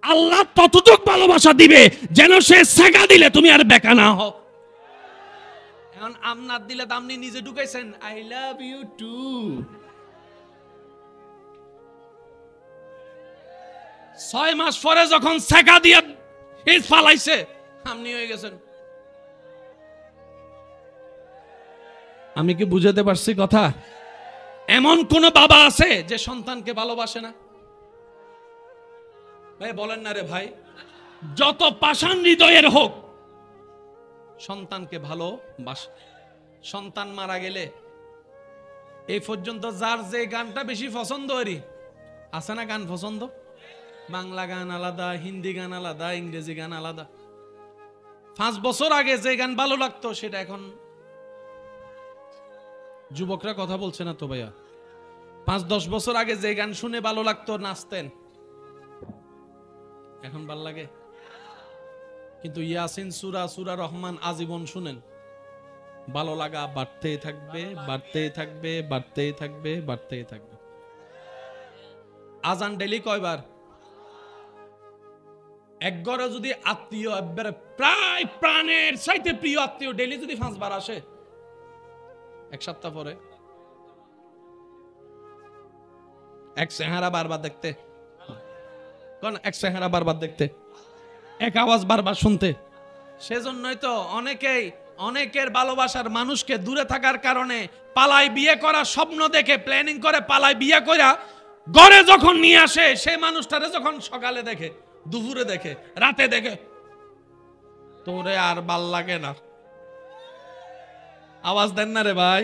আল্লাহ ততটুক ভালোবাসা দিবে, যেন সে সেকা দিলে তুমি আর বেকা না হও। এখন আমনার দিলে আপনি নিজে ঢুকাইছেন আই লাভ ইউ টু, 6 মাস পরে যখন সেকা দিয়ে ফালাইছে আপনি হয়ে গেছেন। আমি কি বুঝাতে পারছি কথা? এমন কোন বাবা আছে যে সন্তানকে ভালোবাসে না? ভাই বলেন না রে ভাই, যত পাষাণ হৃদয়ের হোক সন্তানকে ভালোবাসে। সন্তান মারা গেলে এই পর্যন্ত যার যে গানটা বেশি পছন্দ হরি আছে না, গান পছন্দ, বাংলা গান আলাদা, হিন্দি গান আলাদা, ইংরেজি গান আলাদা। 5 বছর আগে যে গান ভালো লাগতো সেটা এখন যুবকরা কথা বলছে না তো ভাইয়া। 5-10 বছর আগে যে গান শুনে ভালো লাগতো, নাচতেন, এখন ভাল লাগে? কিন্তু ইয়াসিন সূরা, সূরা রহমান আজীবন শুনেন, ভালো লাগা বাড়তেই থাকবে, বাড়তেই থাকবে, বাড়তেই থাকবে, বাড়তেই থাকবে। আজান ডেলি কয়বার? এক ঘরে যদি আত্মীয় একবারে প্রায় প্রাণের চাইতে প্রিয় আত্মীয় ডেলি যদি 5 বার আসে, এক সপ্তাহ পরে এক চেহারা বারবার দেখতে, কোন এক চেহারা বারবার দেখতে, এক আওয়াজ বারবার শুনতে। সেজন্যই তো অনেকের ভালোবাসার মানুষকে দূরে থাকার কারণে পালাই বিয়ে করার স্বপ্ন দেখে প্ল্যানিং করে পালাই বিয়ে করা ঘরে যখন নিয়ে আসে, সেই মানুষটারে যখন সকালে দেখে, দুপুরে দেখে, রাতে দেখে, তোরে আর ভাল লাগে না। আওয়াজ দেন না রে ভাই।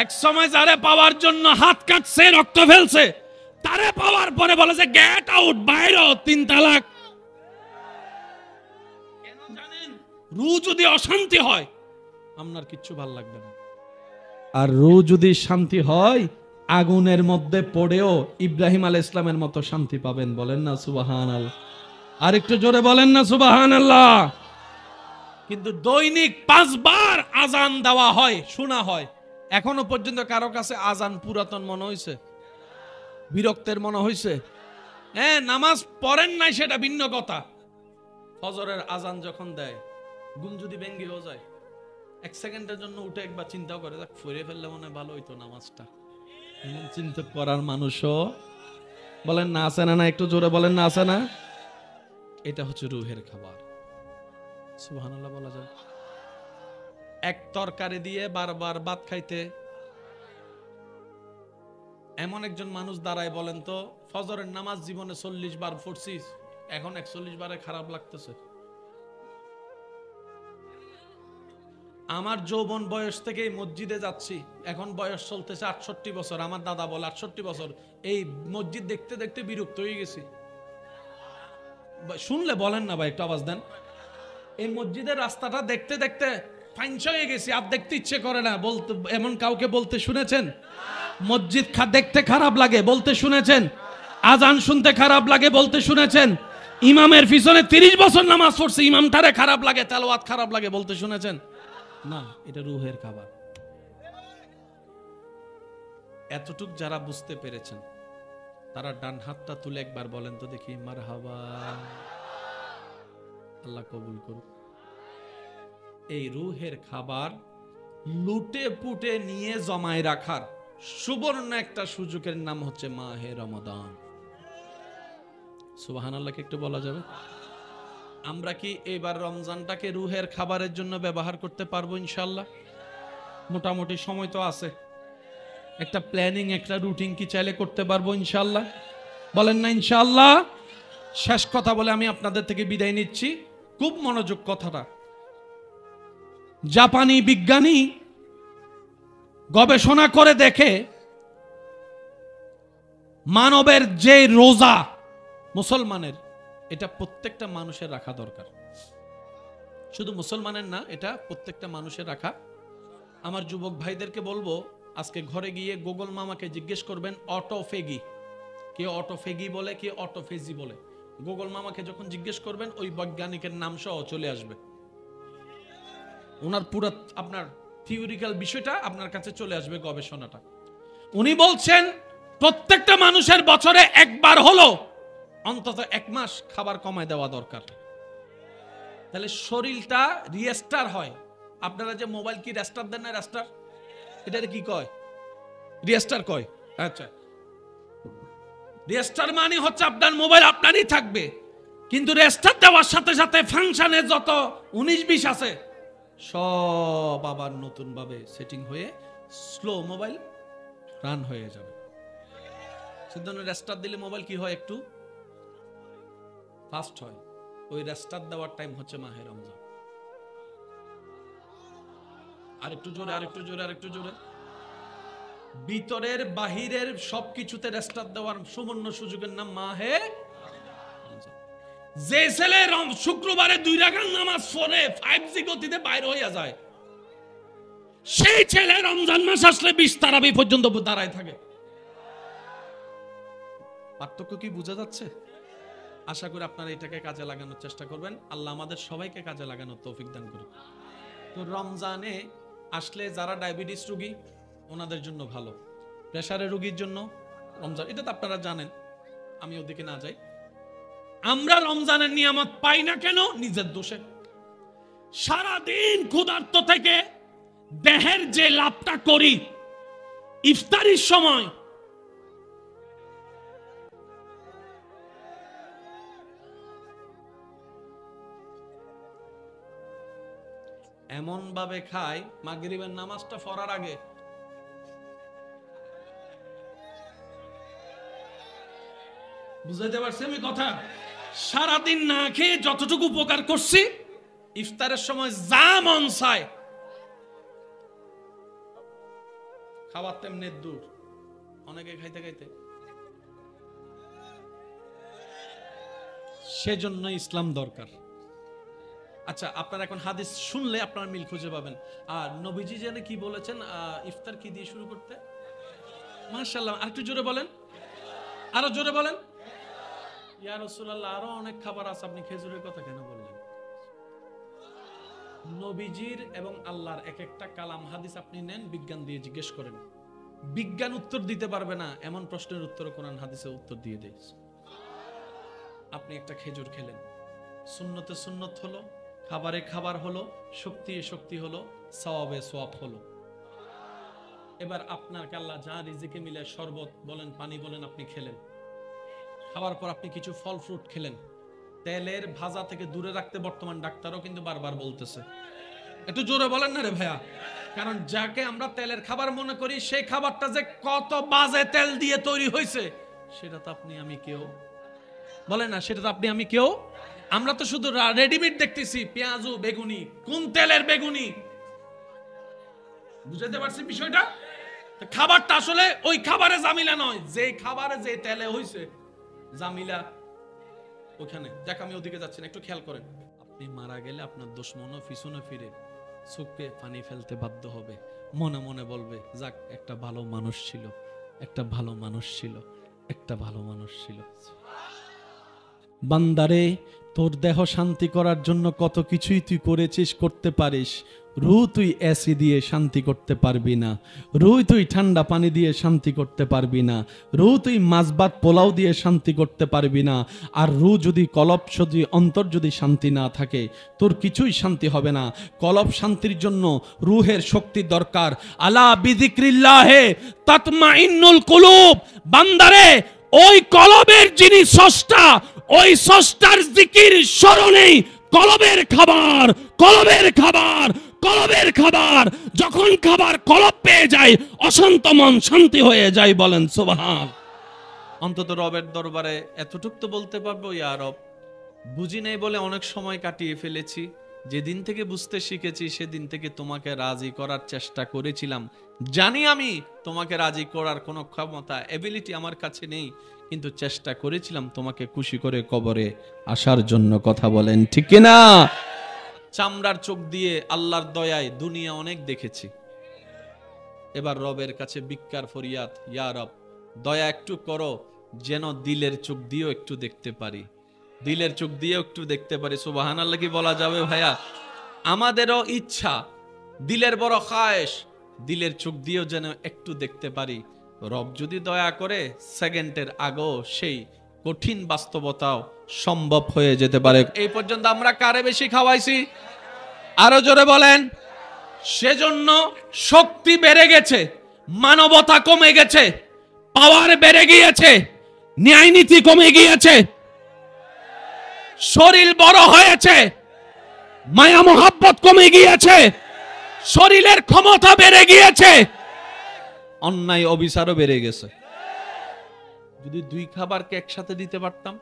এক সময় যারে পাওয়ার জন্য হাত কাটছে, রক্ত ফেলছে, তারে পাওয়ার পরে বলে যে গেট আউট, বাইরে 3 তালাক। কেন জানেন? রু যদি অশান্তি হয় আপনার কিচ্ছু ভাল লাগবে না, আর রু যদি শান্তি হয় আগুনের মধ্যে পড়েও ইব্রাহিম আলাইহিস সালামের মতো শান্তি পাবেন। বলেন না সুবহানাল্লাহ? আর একটু জোরে বলেন না সুবহানাল্লাহ? কিন্তু দৈনিক 5 বার আজান দেওয়া হয়, শোনা হয়, এখনো পর্যন্ত কারো কাছে আজান পুরাতন মনে হয়েছে, বিরক্তের মনে হয়েছে? হ্যাঁ, নামাজ পড়েন নাই সেটা ভিন্ন কথা। ফজরের আজান যখন দেয়, ঘুম যদি ভেঙ্গে হয়ে যায়, 1 সেকেন্ডের জন্য উঠে একবার চিন্তাও করে, যাক ফিরে ফেললে মনে ভালো হইতো নামাজটা, এমন চিন্তা করার মানুষও বলেন না আছে না? একটু জোরে বলেন না আছে না? এটা হচ্ছে রুহের খাবার। সুবহানাল্লাহ বলা যায়? এক তরকারি দিয়ে বারবার ভাত খাইতে এমন একজন মানুষ দাঁড়ায়, বলেন তো, ফজরের নামাজ জীবনে 40 বার পড়ছি, এখন 41 বারে খারাপ লাগতেছে। আমার যৌবন বয়স থেকেই মসজিদে যাচ্ছি, এখন বয়স চলতেছে 68 বছর। আমার দাদা বলে 68 বছর, এই মসজিদ দেখতে দেখতে বিরক্ত হয়ে গেছি। শুনলে বলেন না ভাই, একটু আওয়াজ দেন। এই মসজিদের রাস্তাটা দেখতে দেখতে ফাইনস হয়ে গেছি, আর দেখতে ইচ্ছে করে না। বলতে এমন কাউকে বলতে শুনেছেন? মসজিদ দেখতে খারাপ লাগে বলতে শুনেছেন? আজান শুনতে খারাপ লাগে বলতে শুনেছেন? ইমামের পিছনে 30 বছর নামাজ পড়ছে, ইমামটারে খারাপ লাগে, তেলাওয়াত খারাপ লাগে বলতে শুনেছেন? না, এটা রুহের খাবার। এতটুক যারা বুঝতে পেরেছেন তারা ডান হাতটা তুলে একবার বলেন তো দেখি মারহাবা। আল্লাহ কবুল করুক। এই রুহের খাবার লুটে পুটে নিয়ে জমায় রাখার সুবর্ণ একটা সুযোগের নাম হচ্ছে মাহে রমাদান। সুবহানাল্লাহকে একটু বলা যাবে? আমরা কি এবার রমজানটাকে রুহের খাবারের জন্য ব্যবহার করতে পারবো ইনশাআল্লাহ? মোটামুটি সময় তো আছে, একটা প্ল্যানিং, একটা রুটিন কি চাইলে করতে পারবো ইনশাআল্লাহ? বলেন না ইনশাআল্লাহ? শেষ কথা বলে আমি আপনাদের থেকে বিদায় নিচ্ছি। খুব মনোযোগ কথাটা। জাপানি বিজ্ঞানী গবেষণা করে দেখে মানবের যে রোজা মুসলমানের, এটা প্রত্যেকটা মানুষের রাখা দরকার। শুধু মুসলমানের না, এটা প্রত্যেকটা মানুষের রাখা। আমার যুবক ভাইদেরকে বলবো, আজকে ঘরে গিয়ে গুগল মামাকে জিজ্ঞেস করবেন অটোফেগি কে অটোফেগি বলে, কে অটোফেজি বলে। গুগল মামাকে যখন জিজ্ঞেস করবেন ওই বৈজ্ঞানিকের নাম সহ চলে আসবে, ওনার পুরো আপনার থিওরিক্যাল বিষয়টা আপনার কাছে চলে আসবে, গবেষণাটা। উনি বলছেন প্রত্যেকটা মানুষের বছরে একবার হলো অন্তত 1 মাস খাবার কমায় দেওয়া দরকার। তাহলে শরীরটা রিস্টার হয়। আপনারা যে মোবাইল কি রেস্টার দেন না, রেস্টার, এটারে কি কয়? রিস্টার কয়। আচ্ছা, রেস্টার মানে হচ্ছে আপনার মোবাইল আপনারই থাকবে, কিন্তু রেস্টার দেওয়ার সাথে সাথে ফাংশনে যত 19-20 আছে সব আবার নতুন ভাবে সেটিং হয়ে স্লো মোবাইল রান হয়ে যাবে। সেজন্য রেস্টার দিলে মোবাইল কি হয়, একটু ফাস্ট হয়। ওই রেস্টার দেওয়ার টাইম হচ্ছে মাহে রমজান। আরেকটু জোরে, আরেকটু জোরে, আরেকটু জোরে। ভিতরের বাহিরের সবকিছুতে রেস্টার দেওয়ার সুবর্ণ সুযোগের নাম মাহে রমজান। যে ছেলে শুক্রবারে 2 রাকাত নামাজ পড়ে 5G গতিতে বাইরে হইয়া যায়, সেই ছেলে রমজান মাস আসলে 20 তারাবি পর্যন্ত দাঁড়ায় থাকে। পার্থক্য কি বোঝা যাচ্ছে? আশা করি আপনারা এটাকে কাজে লাগানোর চেষ্টা করবেন। আল্লাহ আমাদের সবাইকে কাজে লাগানোর তৌফিক দান করুন। তো রমজানে আসলে যারা ডায়াবেটিস রোগী ওনাদের জন্য ভালো, প্রেসারের রোগীর জন্য রমজান, এটা তো আপনারা জানেন, আমি ওদিকে না যাই। আমরা রমজানের নিয়ামত পাই না কেন? নিজের দোষে। সারাদিন ক্ষুধার্ত থেকে দেহের যে লাভটা করি ইফতারির সময়, এমন ভাবে খায় মাগরিবের নামাজটা পড়ার আগে। বুঝাইতে পারছি আমি কথা? সারাদিন না খেয়ে যতটুকু উপকার করছি, ইফতারের সময় যা মন চায় খাবার তেমনি দূর, অনেকে খাইতে খাইতে। সেজন্য ইসলাম দরকার। আচ্ছা, আপনারা এখন হাদিস শুনলে আপনারা মিল খুঁজে পাবেন। আর নবীজি জানে কি বলেছেন ইফতার কি দিয়ে শুরু করতে? মাশাআল্লাহ, আরেকটু জোরে বলেন, আরো জোরে বলেন। ইয়া রাসূলুল্লাহ, আরো অনেক খাবার আছে, আপনি খেজুরের কথা কেন বললেন? নবীজির এবং আল্লাহর এক একটা কালাম হাদিস আপনি নেন, বিজ্ঞান দিয়ে জিজ্ঞেস করেন, বিজ্ঞান উত্তর দিতে পারবে না এমন প্রশ্নের উত্তর কোরআন হাদিসে উত্তর দিয়ে দেয়। আপনি একটা খেজুর খেলেন, সুন্নতে সুন্নত হলো, খাবারে খাবার হলো, শক্তি শক্তি হলো, সওয়াবে সওয়াব হলো। এবার আপনার আল্লাহ যা রিজিকে মিলে শরবত বলেন, পানি বলেন, আপনি খেলেন। খাবার পর আপনি কিছু ফল ফ্রুট খেলেন। তেলের ভাজা থেকে দূরে রাখতে বর্তমান ডাক্তারও কিন্তু বারবার বলতেছে। একটু জোরে বলেন না রে ভাইয়া। কারণ যাকে আমরা তেলের খাবার মনে করি, সেই খাবারটা যে কত বাজে তেল দিয়ে তৈরি হয়েছে সেটা তো আপনি আমি কেউ বলে না, সেটা তো আপনি আমি কেউ। আমরা তো শুধু রেডিমেড দেখতেছি, পেঁয়াজু বেগুনি, কোন তেলের বেগুনি, বুঝতে পারছি বিষয়টা? খাবারটা আসলে ওই খাবারে জামিলা নয়, যে খাবারে যে তেলে হইছে জামিলা ওখানে। দেখ আমি ওদিকে যাচ্ছি না, একটু খেয়াল করেন। আপনি মারা গেলে আপনার দুশমনও পিছনে ফিরে চোখে পানি ফেলতে বাধ্য হবে, মনে মনে বলবে যাক একটা ভালো মানুষ ছিল, একটা ভালো মানুষ ছিল, একটা ভালো মানুষ ছিল। বান্দারে, তোর দেহ শান্তি করার জন্য কত কিছুই তুই করেছিস, করতে পারিস। রুহ তুই এসি দিয়ে শান্তি করতে পারবি না, রুহ তুই ঠান্ডা পানি দিয়ে শান্তি করতে পারবি না, রুহ তুই মাছভাত পোলাও দিয়ে শান্তি করতে পারবি না। আর রুহ যদি কলব, যদি অন্তর যদি শান্তি না থাকে, তোর কিছুই শান্তি হবে না। কলব শান্তির জন্য রুহের শক্তি দরকার। আলা বিযিক্রিল্লাহে তাতমাইন্নুল কুলুব। বান্দারে, ওই কলবের যিনি স্রষ্টা, ওই স্রষ্টার জিকির স্মরণেই কলবের খাবার, কলবের খাবার, কলবের খাবার। যখন খাবার কলব পেয়ে যায়, অশান্ত মন শান্তি হয়ে যায়। বলেন সুবহান। অন্তত রবের দরবারে এতটুক তো বলতে পারবো, ইয়া রব, বুঝি নাই বলে অনেক সময় কাটিয়ে ফেলেছি। যেদিন থেকে বুঝতে শিখেছি সেদিন থেকে তোমাকে রাজি করার চেষ্টা করেছিলাম। জানি আমি তোমাকে রাজি করার কোনো ক্ষমতা, এবিলিটি আমার কাছে নেই, কিন্তু চেষ্টা করেছিলাম তোমাকে খুশি করে কবরে আসার জন্য। কথা বলেন ঠিক কিনা? চামড়ার চোখ দিয়ে আল্লাহর দয়ায় দুনিয়া অনেক দেখেছি। এবার রবের কাছে ভিক্ষার ফরিয়াদ, ইয়া রব দয়া একটু করো, যেন দিলের চোখ দিয়েও একটু দেখতে পারি, দিলের চোখ দিয়েও একটু দেখতে পারি। সুবহানাল্লাহ কি বলা যাবে ভাইয়া? আমাদেরও ইচ্ছা, দিলের বড় খায়েশ, দিলের চোখ দিয়েও যেন একটু দেখতে পারি। রব যদি দয়া করে সেকেন্ডের আগেও সেই কঠিন বাস্তবতাও সম্ভব হয়ে যেতে পারে। এই পর্যন্ত আমরা কারে বেশি খাওয়াইছি? আরো জোরে বলেন। সেজন্য শক্তি বেড়ে গেছে, মানবতা কমে গেছে, পাওয়ার বেড়ে গিয়েছে, ন্যায় নীতি কমে গিয়েছে, শরীর বড় হয়েছে, মায়া মোহাব্বত কমে গিয়েছে, শরীরের ক্ষমতা বেড়ে গিয়েছে, অন্যায় অবিচারও বেড়ে গেছে। যদি দুই খাবারকে একসাথে দিতে পারতাম,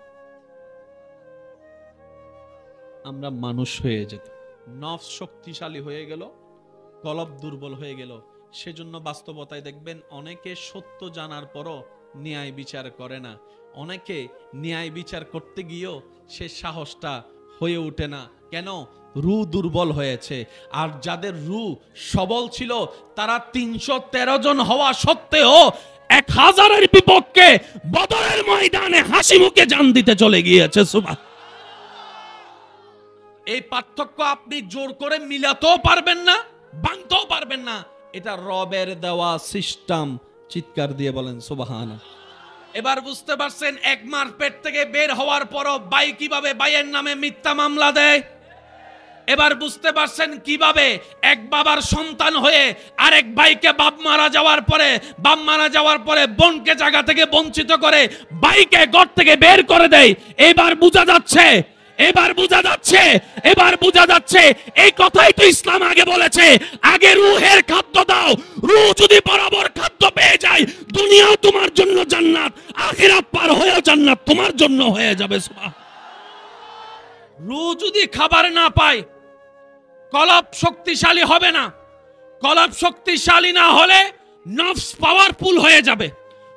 আমরা মানুষ হয়ে যেত। নফস শক্তিশালী হয়ে গেল, কলব দুর্বল হয়ে গেল। সেজন্য বাস্তবতায় দেখবেন অনেকে সত্য জানার পরও ন্যায় বিচার করে না, অনেকে ন্যায় বিচার করতে গিয়েও সে সাহসটা হয়ে ওঠে না। কেন? রু দুর্বল হয়েছে। আর যাদের রু সবল ছিল তারা 313 জন হওয়া সত্ত্বেও 1000-এর বিপক্ষে বদরের ময়দানে হাসি মুখে জান দিতে চলে গিয়েছে। সুবহান। এই পার্থক্য আপনি জোর করে মিলাতেও পারবেন না, ভাঙতেও পারবেন না। এটা রবের দেওয়া সিস্টেম। চিৎকার দিয়ে বলেন সুবহানাল্লাহ। এবার বুঝতে পারছেন এক মার পেট থেকে বের হওয়ার পরও ভাই কিভাবে ভাইয়ের নামে মিথ্যা মামলা দেয়। এবার বুঝতে পারছেন কিভাবে এক বাবার সন্তান হয়ে আরেক ভাইকে বাপ মারা যাওয়ার পরে বোনকে জায়গা থেকে বঞ্চিত করে ভাইকে ঘর থেকে বের করে দেয়। এবার বোঝা যাচ্ছে, এবার বোঝা যাচ্ছে এই কথাই তো ইসলাম আগে বলেছে, আগে রূহের খাদ্য দাও। রূহ যদি বরাবর খাদ্য পেয়ে যায়, দুনিয়াও তোমার জন্য জান্নাত, আখিরাত পার হয়েও জান্নাত তোমার জন্য হয়ে যাবে। সুবহান। রূহ যদি খাবার না পায়, কলব শক্তিশালী হবে না। কলব শক্তিশালী না হলে নফস পাওয়ারফুল হয়ে যাবে।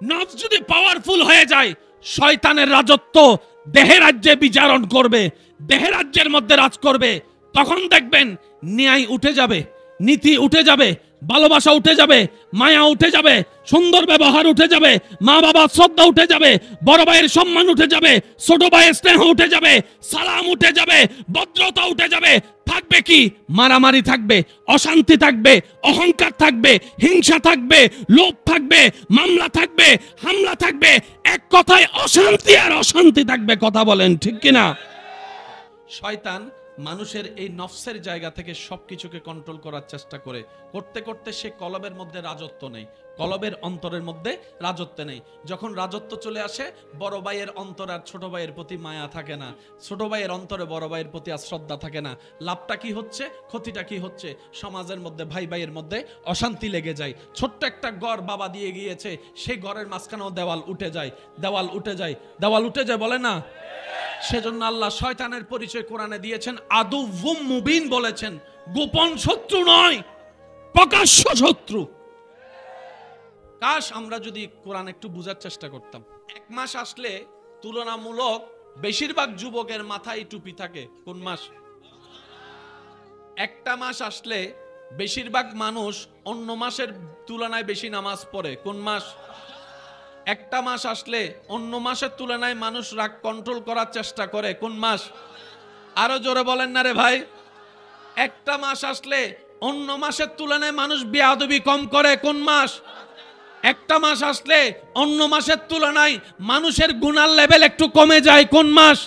নফস যদি পাওয়ারফুল হয়ে যায়, শয়তানের রাজত্ব দেহে রাজ্যে বিচারণ করবে, দেহে রাজ্যের মধ্যে রাজ করবে। তখন দেখবেন ন্যায় উঠে যাবে, নীতি উঠে যাবে, ভালোবাসা উঠে যাবে, মায়া উঠে যাবে, সুন্দর ব্যবহার উঠে যাবে, মা বাবার শ্রদ্ধা উঠে যাবে, বড় ভাইয়ের সম্মান উঠে যাবে, ছোট ভাইয়ের স্নেহ উঠে যাবে, সালাম উঠে যাবে, ভদ্রতা উঠে যাবে। থাকবে কি? মারামারি থাকবে, অশান্তি থাকবে, অহংকার থাকবে, হিংসা থাকবে, লোভ থাকবে, মামলা থাকবে, হামলা থাকবে। এক কথায় অশান্তি আর অশান্তি থাকবে। কথা বলেন ঠিক কিনা? শয়তান মানুষের এই নফসের জায়গা থেকে সবকিছুকে কন্ট্রোল করার চেষ্টা করে, করতে করতে সে কলবের মধ্যে রাজত্ব নেই, কলবের অন্তরের মধ্যে রাজত্ব নেই। যখন রাজত্ব চলে আসে, বড় ভাইয়ের অন্তর আর ছোট ভাইয়ের প্রতি মায়া থাকে না, ছোট ভাইয়ের অন্তরে বড় ভাইয়ের প্রতি আর শ্রদ্ধা থাকে না। লাভটা কি হচ্ছে, ক্ষতিটা কি হচ্ছে? সমাজের মধ্যে ভাই ভাইয়ের মধ্যে অশান্তি লেগে যায়। ছোট্ট একটা ঘর বাবা দিয়ে গিয়েছে, সেই ঘরের মাঝখানেও দেওয়াল উঠে যায়, দেওয়াল উঠে যায়, দেওয়াল উঠে যায়, বলে না? সেজন্য আল্লাহ শয়তানের পরিচয় কোরআনে দিয়েছেন আদুউম মুবিন বলেছেন, গোপন শত্রু নয়, প্রকাশ্য শত্রু। কাশ আমরা যদি কোরআন একটু বোঝার চেষ্টা করতাম। এক মাস আসলে তুলনামূলক বেশিরভাগ যুবকের মাথায় টুপি থাকে। কোন মাস? একটা মাস আসলে বেশিরভাগ মানুষ অন্য মাসের তুলনায় বেশি নামাজ পড়ে। কোন মাস? একটা মাস আসলে অন্য মাসের তুলনায় মানুষ রাগ কন্ট্রোল করার চেষ্টা করে। কোন মাস? আরো জোরে বলেন না রে ভাই। একটা মাস আসলে অন্য মাসের তুলনায় মানুষ বেয়াদবি কম করে। কোন মাস? একটা মাস আসলে অন্য মাসের তুলনায় মানুষের গুনার লেভেল একটু কমে যায়। কোন মাস?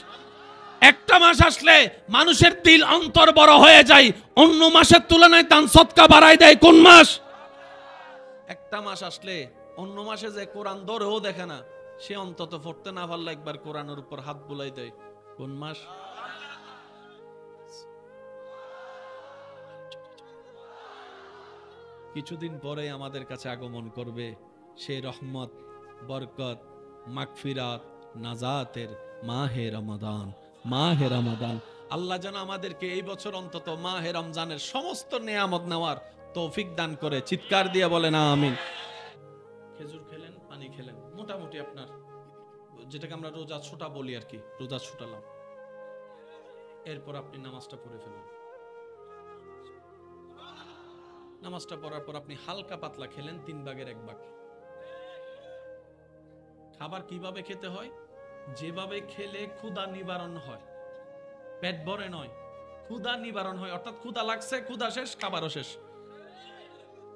একটা মাস আসলে মানুষের দিল অন্তর বড় হয়ে যায়, অন্য মাসের তুলনায় দান সদকা বাড়ায় দেয়। কোন মাস? একটা মাস আসলে অন্য মাসে যে কোরআন ধরেও দেখে না, সে অন্তত পড়তে না পারলে একবার কোরআনের উপর হাত বুলাই দেয়। কোন মাস? কিছুদিন পরে আমাদের কাছে আগমন করবে সেই রহমত, বরকত, মাগফিরাত, নাজাতের মাহে রমাদান। মাহে রমাদান। আল্লাহ যেন আমাদেরকে এই বছর অন্তত মাহে রমজানের সমস্ত নিয়ামত নেওয়ার তৌফিক দান করে। চিৎকার দিয়ে বলেন আমিন। খেজুর খেলেন, পানি খেলেন, মোটামুটি আপনার যেটাকে আমরা রোজা ছোটা বলি আর কি, রোজা ছুটালাম। এরপর আপনি নামাজটা পড়ে ফেলেন। নামাজটা পড়ার পর আপনি হালকা পাতলা খেলেন 3 ভাগের 1 ভাগ। খাবার কিভাবে খেতে হয়? যেভাবে খেলে ক্ষুধা নিবারণ হয়, পেট ভরে নয়, ক্ষুধা নিবারণ হয়। অর্থাৎ ক্ষুধা লাগছে, ক্ষুধা শেষ, খাবারও শেষ।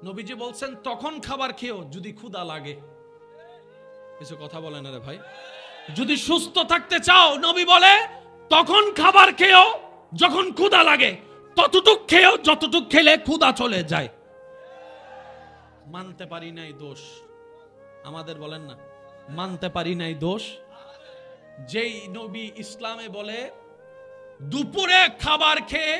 নবীজি বলছেন তখন খাবার খেও যদি ক্ষুধা লাগে। কিছু কথা বলেন রে ভাই। যদি সুস্থ থাকতে চাও, নবী বলে তখন খাবার খেও যখন ক্ষুধা লাগে, ততটুক খেও যতটুক খেলে ক্ষুধা চলে যায়। মানতে পারি নাই দোষ আমাদের, বলেন না মানতে পারি নাই দোষ। যেই নবী ইসলামে বলে দুপুরে খাবার খেয়ে,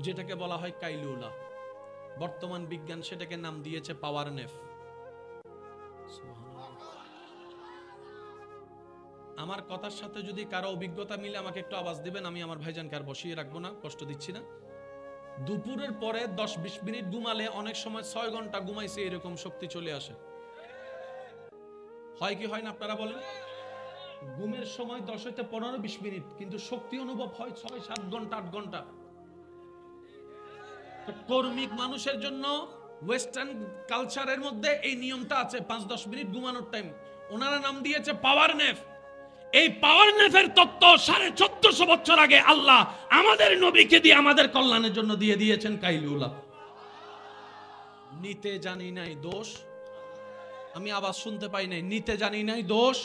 যেটাকে বলা হয় কাইলুলা, বর্তমান বিজ্ঞান সেটাকে নাম দিয়েছে পাওয়ার নেপ। আমার কথার সাথে যদি কারো অভিজ্ঞতা মিলে আমাকে একটু আওয়াজ দিবেন, আমি আমার ভাইজানকে আর বসিয়ে রাখবো না, কষ্ট দিচ্ছি না। দুপুরের পরে 10-20 মিনিট ঘুমালে অনেক সময় 6 ঘন্টা ঘুমাইছে এরকম শক্তি চলে আসে। হয় কি হয় না আপনারা বলেন? ঘুমের সময় 10 হইতে 15-20 মিনিট, কিন্তু শক্তি অনুভব হয় 6-7 ঘন্টা 8 ঘন্টা। কর্মিক মানুষের জন্য ওয়েস্টার্ন কালচারের মধ্যে এই নিয়মটা আছে, 5-10 মিনিট ঘুমানোর টাইম। ওনারা নাম দিয়েছে পাওয়ার নেপ। এই পাওয়ার নেপের তত্ত্ব 1450 বছর আগে আল্লাহ আমাদের নবীকে দিয়ে আমাদের কল্যাণের জন্য দিয়ে দিয়েছেন কাইলুলা। নিতে জানি নাই দোষ। আমি আওয়াজ শুনতে পাই নাই। নিতে জানি নাই দোষ,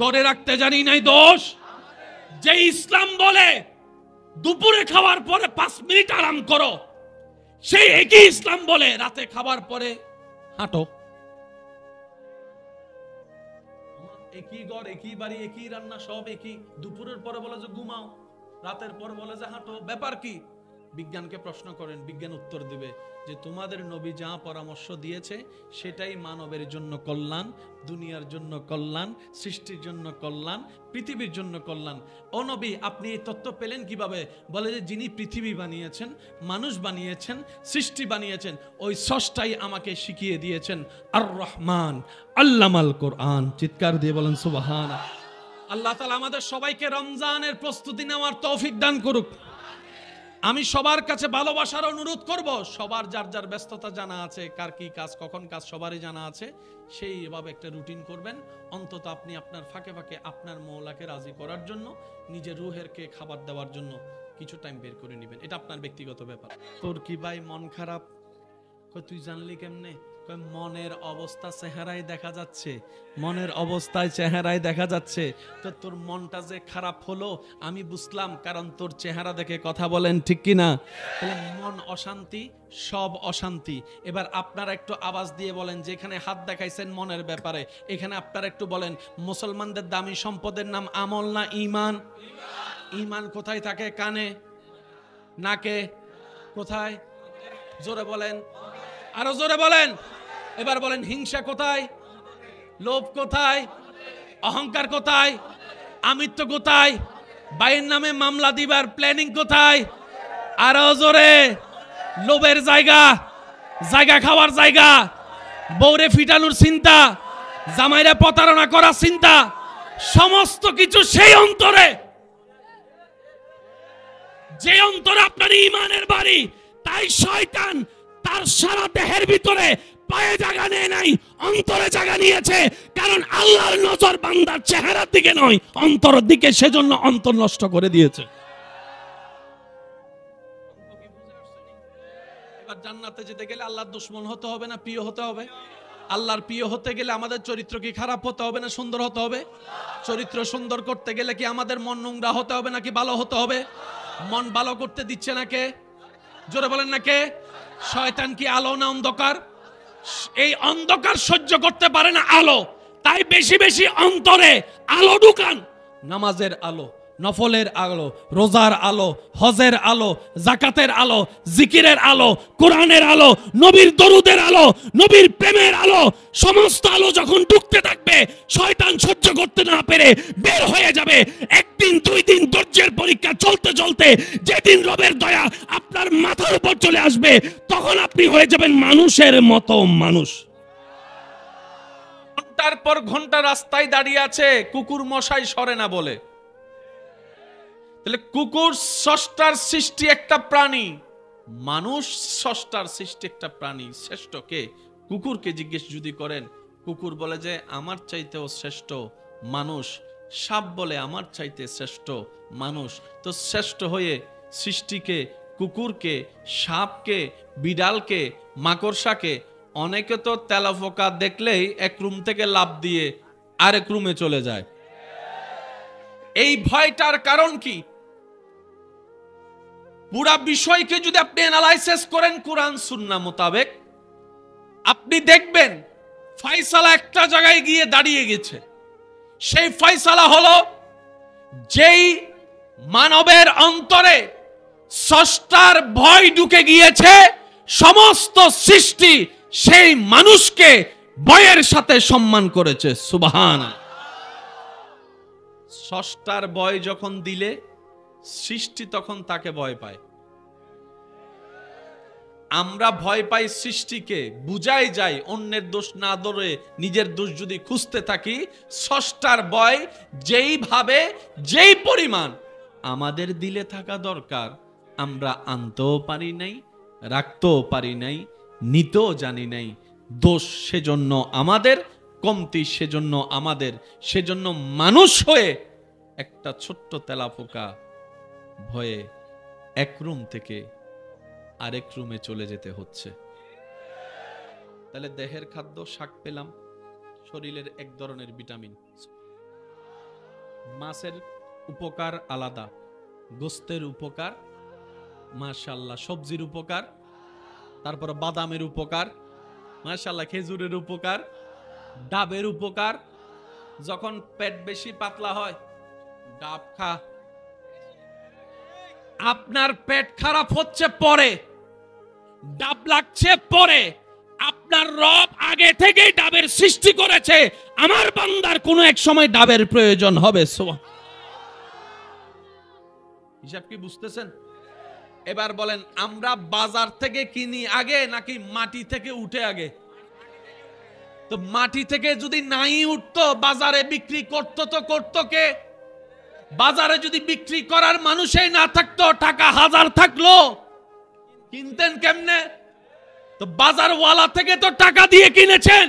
ধরে রাখতে জানি নাই দোষ। যে ইসলাম বলে দুপুরে খাওয়ার পরে 5 মিনিট আরাম করো, সেই একই ইসলাম বলে রাতে খাবার পরে হাঁটো। একই ঘর, একই বাড়ি, একই রান্না, সব একই। দুপুরের পরে বলে যে ঘুমাও, রাতের পর বলে যে হাঁটো, ব্যাপার কি? বিজ্ঞানকে প্রশ্ন করেন, বিজ্ঞান উত্তর দিবে যে তোমাদের নবী যা পরামর্শ দিয়েছে সেটাই মানবের জন্য কল্যাণ, দুনিয়ার জন্য কল্যাণ, সৃষ্টির জন্য কল্যাণ, পৃথিবীর জন্য কল্যাণ। ও নবী, আপনি এই তত্ত্ব পেলেন কিভাবে? বলে যে যিনি পৃথিবী বানিয়েছেন, মানুষ বানিয়েছেন, সৃষ্টি বানিয়েছেন, ওই স্রষ্টাই আমাকে শিখিয়ে দিয়েছেন। আর রহমান আল্লামাল কোরআন। চিৎকার দিয়ে বলেন সুবহানাল্লাহ। আল্লাহ তাআলা আমাদের সবাইকে রমজানের প্রস্তুতি নেওয়ার তৌফিক দান করুক। আমি সবার কাছে ভালোবাসার অনুরোধ করব, সবার যার যার ব্যস্ততা জানা আছে, কার কি কাজ, কখন কাজ সবারই জানা আছে, সেইভাবে একটা রুটিন করবেন। অন্তত আপনি আপনার ফাঁকে ফাঁকে আপনার মওলাকে রাজি করার জন্য, নিজের রুহেরকে খাবার দেওয়ার জন্য কিছু টাইম বের করে নেবেন। এটা আপনার ব্যক্তিগত ব্যাপার। তোর কি ভাই মন খারাপ? তুই জানলি কেমনে? মনের অবস্থা চেহারায় দেখা যাচ্ছে, মনের অবস্থায় চেহারায় দেখা যাচ্ছে। তো তোর মনটা যে খারাপ হলো আমি বুঝলাম, কারণ তোর চেহারা দেখে। কথা বলেন ঠিক কিনা? তাহলে মন অশান্তি, সব অশান্তি। এবার আপনারা একটু আওয়াজ দিয়ে বলেন, যেখানে হাত দেখাইছেন মনের ব্যাপারে, এখানে আপনারা একটু বলেন, মুসলমানদের দামি সম্পদের নাম আমল না ঈমান? ঈমান কোথায় থাকে? কানে, নাকে, কোথায়? জোরে বলেন, আরো জোরে বলেন। এবার বলেন, হিংসা কোথায়? লোভ কোথায়? অহংকার কোথায়? আমিত্ব কোথায়? ভাইয়ের নামে মামলা দিবার প্ল্যানিং কোথায়? আরো জোরে। লোভের জায়গা, জায়গা খাওয়ার জায়গা, বউরে ফিটানোর চিন্তা, জামাইরে প্রতারণা করার চিন্তা, সমস্ত কিছু সেই অন্তরে, যে অন্তরে আপনার ঈমানের বাড়ি। তাই শয়তান তার সারা দেহের ভিতরে পায়ে জায়গা নেয় নাই, অন্তরে জায়গা নিয়েছে। কারণ আল্লাহর নজর বান্দার চেহারার দিকে নয়, অন্তরের দিকে। সেজন্য অন্তর নষ্ট করে দিয়েছে। এবার জান্নাতে যেতে গেলে আল্লাহর দুশমন হতে হবে না প্রিয় হতে হবে? আল্লাহর প্রিয় হতে গেলে আমাদের চরিত্র কি খারাপ হতে হবে না সুন্দর হতে হবে? চরিত্র সুন্দর করতে গেলে কি আমাদের মন নোংরা হতে হবে নাকি ভালো হতে হবে? মন ভালো করতে দিচ্ছে না কে? জোরে বলেন না কে? শয়তান কি আলো না অন্ধকার? এই অন্ধকার সহ্য করতে পারে না আলো, তাই বেশি বেশি অন্তরে আলো ঢুকান। নামাজের আলো, নফলের আলো, রোজার আলো, হজের আলো, জাকাতের আলো, জিকিরের আলো, কোরআনের আলো, নবীর দরুদের আলো, নবীর প্রেমের আলো, সমস্ত আলো যখন ঢুকতে থাকবে, শয়তান সহ্য করতে না পেরে বের হয়ে যাবে। একদিন দুই দিন ধৈর্যের পরীক্ষা চলতে চলতে যেদিন রবের দয়া আপনার মাথার উপর চলে আসবে, তখন আপনি হয়ে যাবেন মানুষের মতো মানুষ। ঘন্টার পর ঘন্টা রাস্তায় দাঁড়িয়ে আছে, কুকুর মশাই সরে না বলে। তাহলে কুকুর স্রষ্টার সৃষ্টি একটা প্রাণী, মানুষ স্রষ্টার সৃষ্টি একটা প্রাণী। শ্রেষ্ঠ কে? কুকুরকে জিজ্ঞেস যদি করেন, কুকুর বলে যে আমার চাইতেও শ্রেষ্ঠ মানুষ। সাপ বলে আমার চাইতে শ্রেষ্ঠ মানুষ। তো শ্রেষ্ঠ হয়ে সৃষ্টিকে, কুকুরকে, সাপকে, বিড়ালকে, মাকড়সাকে, অনেকে তো তেলাপোকা দেখলেই এক রুম থেকে লাফ দিয়ে আরেক রুমে চলে যায়। এই ভয়টার কারণ কি? পুরা বিষয়কে যদি আপনি অ্যানালাইসিস করেন কোরআন সুন্নাহ মোতাবেক, আপনি দেখবেন ফয়সালা একটা জায়গায় গিয়ে দাঁড়িয়ে গেছে। সেই ফয়সালা হলো, যেই মানবের অন্তরে স্রষ্টার ভয় ঢুকে গিয়েছে, সমস্ত সৃষ্টি সেই মানুষকে ভয়ের সাথে সম্মান করেছে। সুবহানাল্লাহ। স্রষ্টার ভয় যখন দিলে সৃষ্টি তখন তাকে ভয় পায়। আমরা ভয় পাই সৃষ্টিকে, বুঝাই যাই অন্যের দোষ না ধরে নিজের দোষ যদি খুঁজতে থাকি। স্রষ্টার ভয় যেইভাবে, যেই পরিমাণ আমাদের দিলে থাকা দরকার, আমরা আনতেও পারি নাই, রাখতেও পারি নাই, নিতেও জানি নাই। দোষ সেজন্য আমাদের, কমতি সেজন্য আমাদের। সেজন্য মানুষ হয়ে একটা ছোট্ট তেলাপোকা ভয়ে এক রুম থেকে আরেক রুমে চলে যেতে হচ্ছে। তাহলে দেহের খাদ্য শাক পেলাম, শরীরের এক ধরনের ভিটামিন। মাছের উপকার আলাদা, গোস্তের উপকার মাশাআল্লাহ, সবজির উপকার, তারপর বাদামের উপকার মাশাআল্লাহ, খেজুরের উপকার, ডাবের উপকার। যখন পেট বেশি পাতলা হয়, ডাব খা। আপনার পেট খারাপ হচ্ছে পরে, ডাব লাগছে পরে। আপনার রব আগে থেকেই ডাবের সৃষ্টি করেছে। আমার বান্দার কোনো এক সময় ডাবের প্রয়োজন হবে। হিসাব কি বুঝতেছেন? এবার বলেন, আমরা বাজার থেকে কিনি আগে নাকি মাটি থেকে উঠে আগে? তো মাটি থেকে যদি নাই উঠতো, বাজারে বিক্রি করতো তো করতো কে? বাজারে যদি বিক্রি করার মানুষই না থাকতো, টাকা হাজার থাকলো, কিনতেন কেমনে? তো বাজারওয়ালা থেকে তো টাকা দিয়ে কিনেছেন,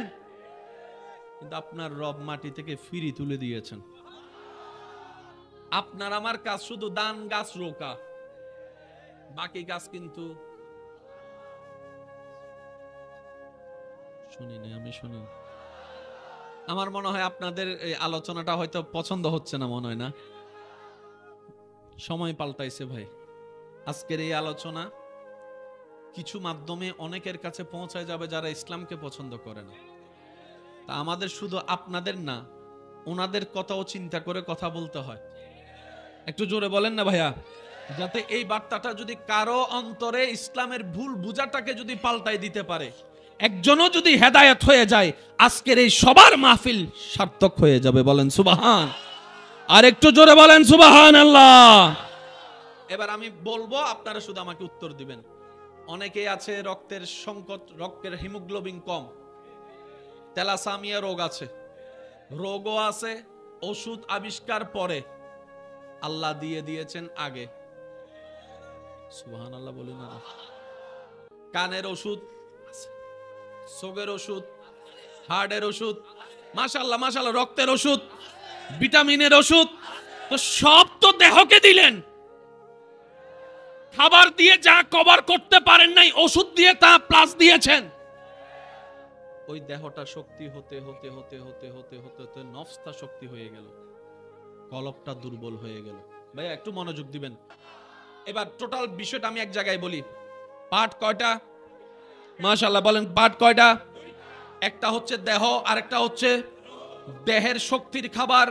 কিন্তু আপনার রব মাটি থেকে ফিরি তুলে দিয়েছেন। আপনার আমার কাজ শুধু ধান গাছ রোকা, বাকি গাছ কিন্তু শুনি না, আমি শুনি। আমার মনে হয় আপনাদের এই আলোচনাটা হয়তো পছন্দ হচ্ছে না, মনে হয় না? সময় পাল্টাইছে ভাই। আজকের এই আলোচনা কিছু মাধ্যমে অনেকের কাছে পৌঁছায় যাবে যারা ইসলামকে পছন্দ করে না। তা আমাদের শুধু আপনাদের না, ওনাদের কথাও চিন্তা করে কথা বলতে হয়। একটু জোরে বলেন না ভাইয়া, যাতে এই বার্তাটা যদি কারো অন্তরে ইসলামের ভুল বুঝাটাকে যদি পাল্টাই দিতে পারে, একজনও যদি হেদায়েত হয়ে যায়, আজকের এই সবার মাহফিল সার্থক হয়ে যাবে। বলেন সুবহান। আর একটু জোরে বলেন সুবহানাল্লাহ। এবার আমি বলবো, আপনারা শুধু আমাকে উত্তর দিবেন। অনেকেই আছে রক্তের সংকট, রক্তের হিমোগ্লোবিন কম, থ্যালাসেমিয়া রোগ আছে, রোগও আছে, ওষুধ আবিষ্কার পরে, আল্লাহ দিয়ে দিয়েছেন আগে। সুবহানাল্লাহ বলি না? কানের ওষুধ, চোখের ওষুধ, হার্টের ওষুধ, মাশাআল্লাহ মাশাআল্লাহ, রক্তের ওষুধ, ভিটামিনের ওষুধ, তো সব তো দেহকে দিলেন। খাবার দিয়ে যা কভার করতে পারেন নাই, ওষুধ দিয়ে তা প্লাস দিয়েছেন। ওই দেহটা শক্তি হতে হতে হতে হতে হতে হতে হতে নফসটা শক্তি হয়ে গেল, কলবটা দুর্বল হয়ে গেল। ভাইয়া একটু মনোযোগ দিবেন। এবার টোটাল বিষয়টা আমি এক জায়গায় বলি। পার্ট কয়টা? মাশাআল্লাহ বলেন, পার্ট কয়টা? একটা হচ্ছে দেহ, আরেকটা হচ্ছে দেহের শক্তির খাবার,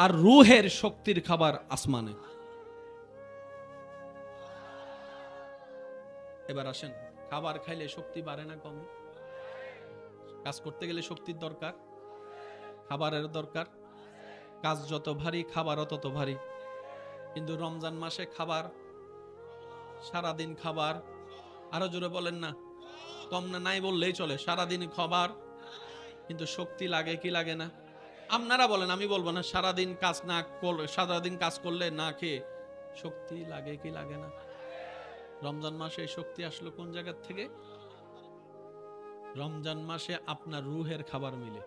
আর রুহের শক্তির খাবার আসমানে। এবার আসেন, খাবার খাইলে শক্তি বাড়ে না কমে? কাজ করতে গেলে শক্তির দরকার, খাবারের দরকার। কাজ যত ভারী, খাবারও তত ভারী। কিন্তু রমজান মাসে খাবার, সারাদিন খাবার, আরো জোরে বলেন না, কম না নাই বললেই চলে, সারাদিন খাবার, কিন্তু শক্তি লাগে কি লাগে না? আপনারা বলেন, আমি বলবো না। সারাদিন কাজ না করলে, সারাদিন কাজ করলে না খেয়ে শক্তি লাগে কি লাগে না? রমজান মাসে শক্তি আসলো কোন জায়গা থেকে? রমজান মাসে আপনার রুহের খাবার মিলে।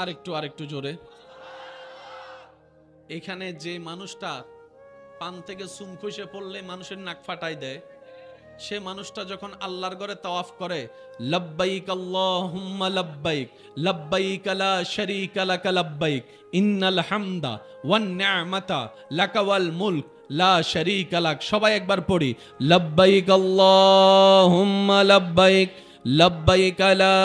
আরেকটু জোরে। এখানে যে মানুষটা পান থেকে চুন খসে পড়লে মানুষের নাক ফাটাই দেয়, সে মানুষটা যখন আল্লাহর ঘরে তাওয়াফ করে, লব্বাইক আল্লাহুম্মা লব্বাইক, লব্বাইক লা শারীকা লাক লব্বাইক, ইন্নাল হামদা ওয়ান নি'মাতা লাকা ওয়াল মুলক লা শারীকা লাক। সবাই একবার পড়ি, লব্বাইক আল্লাহুম্মা লব্বাইক, লব্বাইক লা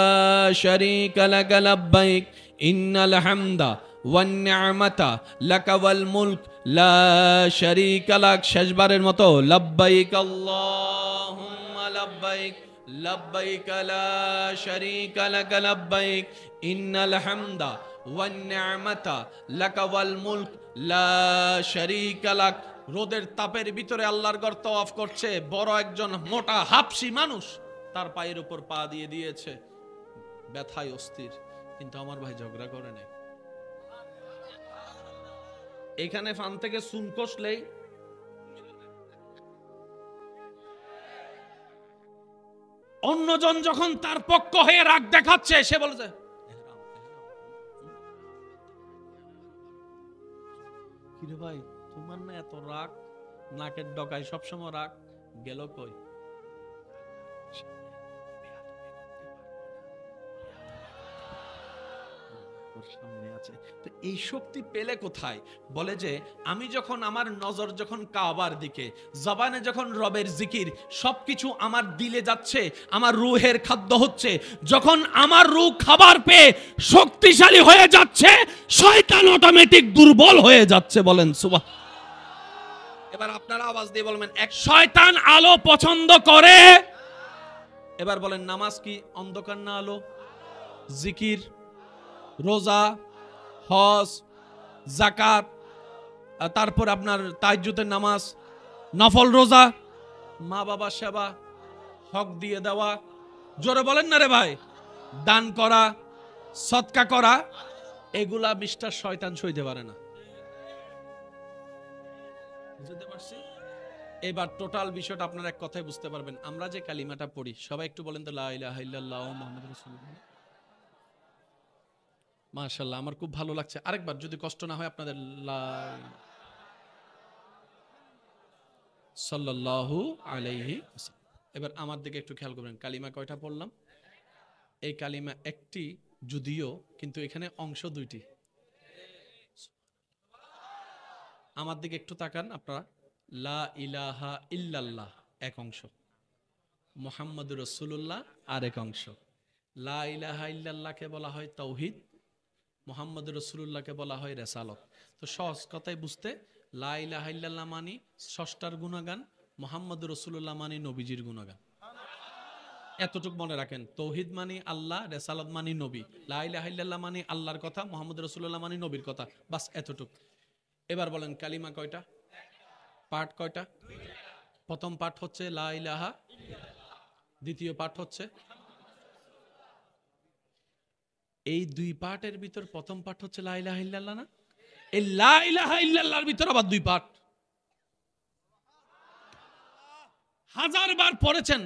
শারীকা লাক লব্বাইক, ইন্নাল হামদা ওয়ান নি'মাতা লাকা ওয়াল মুলক লা শারীকা লাক। শেষবারের মতো, লব্বাইক আল্লাহুম্মা লব্বাইক, লব্বাইক লা শারীকা লাক লব্বাইক, ইন্নাল হামদা ওয়ান নি'মাতা লাকা ওয়াল মুলক লা শারীকা লাক। রোদের তাপের ভিতরে আল্লাহর ঘর তাওয়াফ করছে বড় একজন মোটা হাবশি মানুষ, তার পায়ের উপর পা দিয়ে দিয়েছে, ব্যথায় অস্থির, কিন্তু আমার ভাই ঝগড়া করে নাই। এখানে ফান থেকে চুন কষলেই অন্যজন যখন তার পক্ষ হয়ে রাগ দেখাচ্ছে, সে বলেছে কিরে ভাই তোমার না এত রাগ, নাকের ডকায় সবসময় রাগ, গেল কই? সামনে আছে। তো এই শক্তি পেলে কোথায়? বলে যে আমি যখন আমার নজর যখন কাবার দিকে, জবানে যখন রবের জিকির, সবকিছু আমার দিলে যাচ্ছে, আমার রূহের খাদ্য হচ্ছে, যখন আমার রূহ খাবার পেয়ে শক্তিশালী হয়ে যাচ্ছে, শয়তান অটোমেটিক দুর্বল হয়ে যাচ্ছে। বলেন সুবহান। এবার আপনারা আওয়াজ দিয়ে বলবেন, এক শয়তান আলো পছন্দ করে। এবার বলেন, নামাজ কি অন্ধকার না আলো? জিকির, রোজা, হজ, যাকাত, তারপর আপনার তাহাজ্জুদের নামাজ, নফল রোজা, মা বাবা সেবা, হক দিয়ে দেওয়া, জোরে বলেন না রে ভাই, দান করা, সদকা করা, এগুলা মিস্টার শয়তান সইতে পারে না। বুঝতে পারছি? এবার টোটাল বিষয়টা আপনারা এক কথায় বুঝতে পারবেন। আমরা যে কালিমাটা পড়ি, সবাই একটু বলেন তো, লা ইলাহা ইল্লাল্লাহু মুহাম্মাদুর রাসূলুল্লাহ। মাশাআল্লাহ, আমার খুব ভালো লাগছে। আরেকবার যদি কষ্ট না হয় আপনাদের, সাল্লাল্লাহু আলাইহি ওয়াসাল্লাম। এবার আমার দিকে একটু খেয়াল করবেন, কালিমা কয়টা পড়লাম? এই কালিমা একটি যদিও, কিন্তু এখানে অংশ দুইটি। আমার দিকে একটু তাকান আপনারা। লা ইলাহা ইল্লাল্লাহ এক অংশ, মুহাম্মাদুর রাসূলুল্লাহ আরেক অংশ। লা ইলাহা ইল্লাল্লাহকে বলা হয় তাওহীদ, মুহাম্মাদুর রাসূলুল্লাহকে বলা হয় রিসালাত। তো সহজ কথায় বুঝতে, লা ইলাহা ইল্লাল্লাহ মানি স্রষ্টার গুণগান, মুহাম্মাদুর রাসূলুল্লাহ মানি নবীজির গুণগান। এতটুকু মনে রাখেন, তাওহীদ মানি আল্লাহ, রিসালাত মানি নবী, লা ইলাহা ইল্লাল্লাহ মানি আল্লাহর কথা, মুহাম্মাদুর রাসূলুল্লাহ মানি নবীর কথা, বাস এতটুকু। এবার বলেন, কালিমা কয়টা? পার্ট কয়টা? প্রথম পার্ট হচ্ছে লা ইলাহা, দ্বিতীয় পার্ট হচ্ছে। এই দুই পার্টের ভিতর প্রথম পার্ট হচ্ছে লা ইলাহা ইল্লাল্লাহ না? এই লা ইলাহা ইল্লাল্লাহর ভিতর আবার দুই পার্ট। হাজারবার পড়েছেন,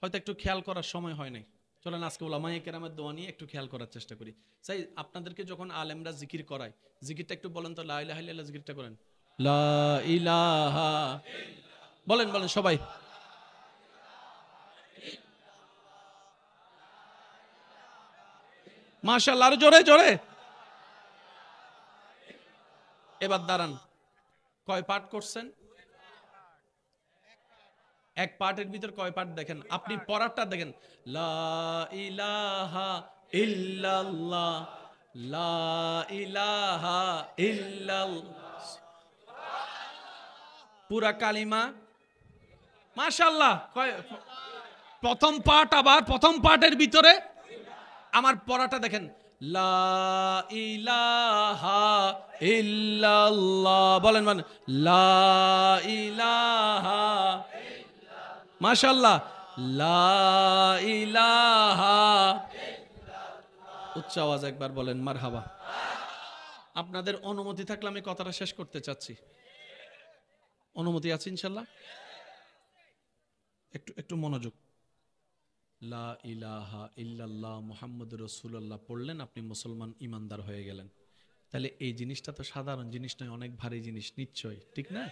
হয়তো একটু খেয়াল করার সময় হয় নাই। চলেন আজকে উলামায়ে কেরামের দোয়া নিয়ে একটু খেয়াল করার চেষ্টা করি। তাই আপনাদেরকে যখন আলেমরা জিকির করায়, জিকিরটা একটু বলেন তো, লা ইলাহা ইল্লাল্লাহ জিকিরটা করেন। লা ইলাহা, বলেন বলেন সবাই। মাশাআল্লাহ, আরো জোরে জোরে। এবার দাঁড়ান, কয় পার্ট করছেন? এক পার্টের ভিতর কয় পার্ট দেখেন, আপনি পড়ারটা দেখেন। লা ইলাহা ইল্লাল্লাহ, লা ইলাহা ইল্লাল্লাহ, পুরা কালিমা। মাশাআল্লাহ, প্রথম পার্ট, আবার প্রথম পার্টের ভিতরে আমার পড়াটা দেখেন। লা ইলাহা ইল্লাল্লাহ, বলেন মানে লা ইলাহা, মাশাআল্লাহ, লা ইলাহা। উচ্চ আওয়াজ একবার বলেন মারহাবা। আপনাদের অনুমতি থাকলে আমি কথাটা শেষ করতে চাচ্ছি। অনুমতি আছে ইনশাআল্লাহ? একটু একটু মনোযোগ। লা ইলাহা ইল্লাল্লাহ মুহাম্মাদুর রাসূলুল্লাহ পড়লেন, আপনি মুসলমান ইমানদার হয়ে গেলেন। তাহলে এই জিনিসটা তো সাধারণ জিনিস নয়, অনেক ভারী জিনিস নিশ্চয়, ঠিক না?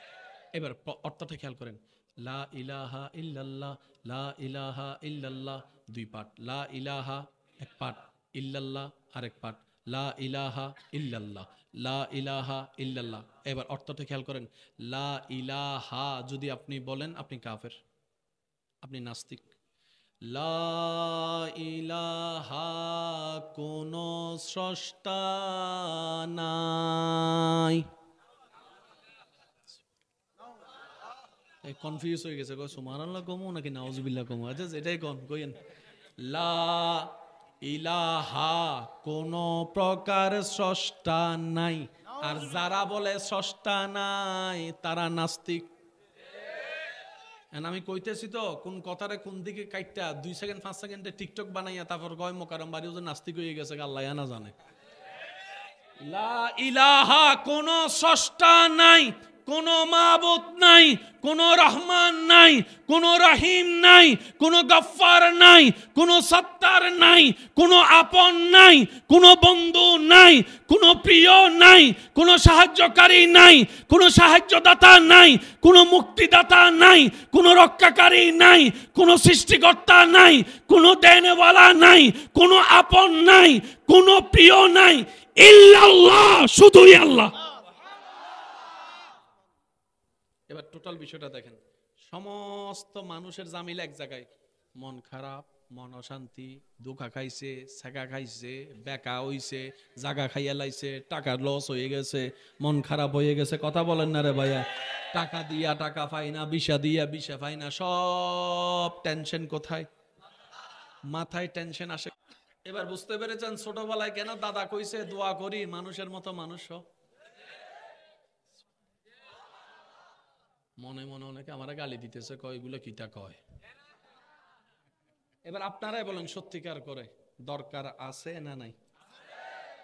এবার অর্থটা খেয়াল করেন। লা ইলাহা ইল্লাল্লাহ, লা ইলাহা ইল্লাল্লাহ, দুই পাঠ। লা ইলাহা এক পাঠ, ইল্লাল্লাহ আরেক পাঠ। লা ইলাহা ইল্লাল্লাহ, লা ইলাহা ইল্লাল্লাহ। এবার অর্থটা খেয়াল করেন। লা ইলাহা যদি আপনি বলেন, আপনি কাফের, আপনি নাস্তিক। লা ইলাহা, কোনো স্রষ্টা নাই। কনফিউজ হয়ে গেছে, কয় সুবহানাল্লাহ কমু নাকি নাউজুবিল্লাহ কমু? আচ্ছা এটাই কইেন। লা ইলাহা, কোন প্রকার স্রষ্টা নাই। আর যারা বলে স্রষ্টা নাই তারা নাস্তিক। আমি কইতেছি তো কোন কথারে কোন দিকে কাইটটা 2 সেকেন্ড 5 সেকেন্ডে টিকটক বানাইয়া তারপর গয় মোকাররম বাড়িও যে নাস্তিক হয়ে গেছে, আল্লাহ না জানে। লা ইলাহা, কোন স্রষ্টা নাই, কোন মাবুদ নাই, কোন রহমান নাই, কোন রহিম নাই, কোন গফফার নাই, কোন সত্তার নাই, কোন আপন নাই, কোন বন্ধু নাই, কোন প্রিয় নাই, কোন সাহায্যকারী নাই, কোন সাহায্যদাতা নাই, কোন মুক্তিদাতা নাই, কোন রক্ষাকারী নাই, কোন সৃষ্টিকর্তা নাই, কোন দেনওয়ালা নাই, কোন আপন নাই, কোন প্রিয় নাই, ইল্লাল্লাহ, শুধুই আল্লাহ। এবার টোটাল বিষয়টা দেখেন। সমস্ত মানুষের জামিল এক জায়গায়, মন খারাপ, মন অশান্তি, দুঃখা খাইছে, সেকা খাইছে, বেকা হইছে, জাগা খাইয়া লাইছে, টাকা লস হয়ে গেছে, মন খারাপ হয়ে গেছে। কথা বলেন না রে ভাইয়া? টাকা দিয়া টাকা পাই না, বিষা দিয়া বিষা পাই না, সব টেনশন কোথায়? মাথায় টেনশন আসে। এবার বুঝতে পেরেছেন ছোটবেলায় কেন দাদা কইছে দোয়া করি মানুষের মতো মানুষ। মনে মনে অনেকে আমারে গালি দিতেছে, কয় এগুলো কিটা কয়। এবার আপনারাই বলেন সত্যিকার করে দরকার আছে না নাই?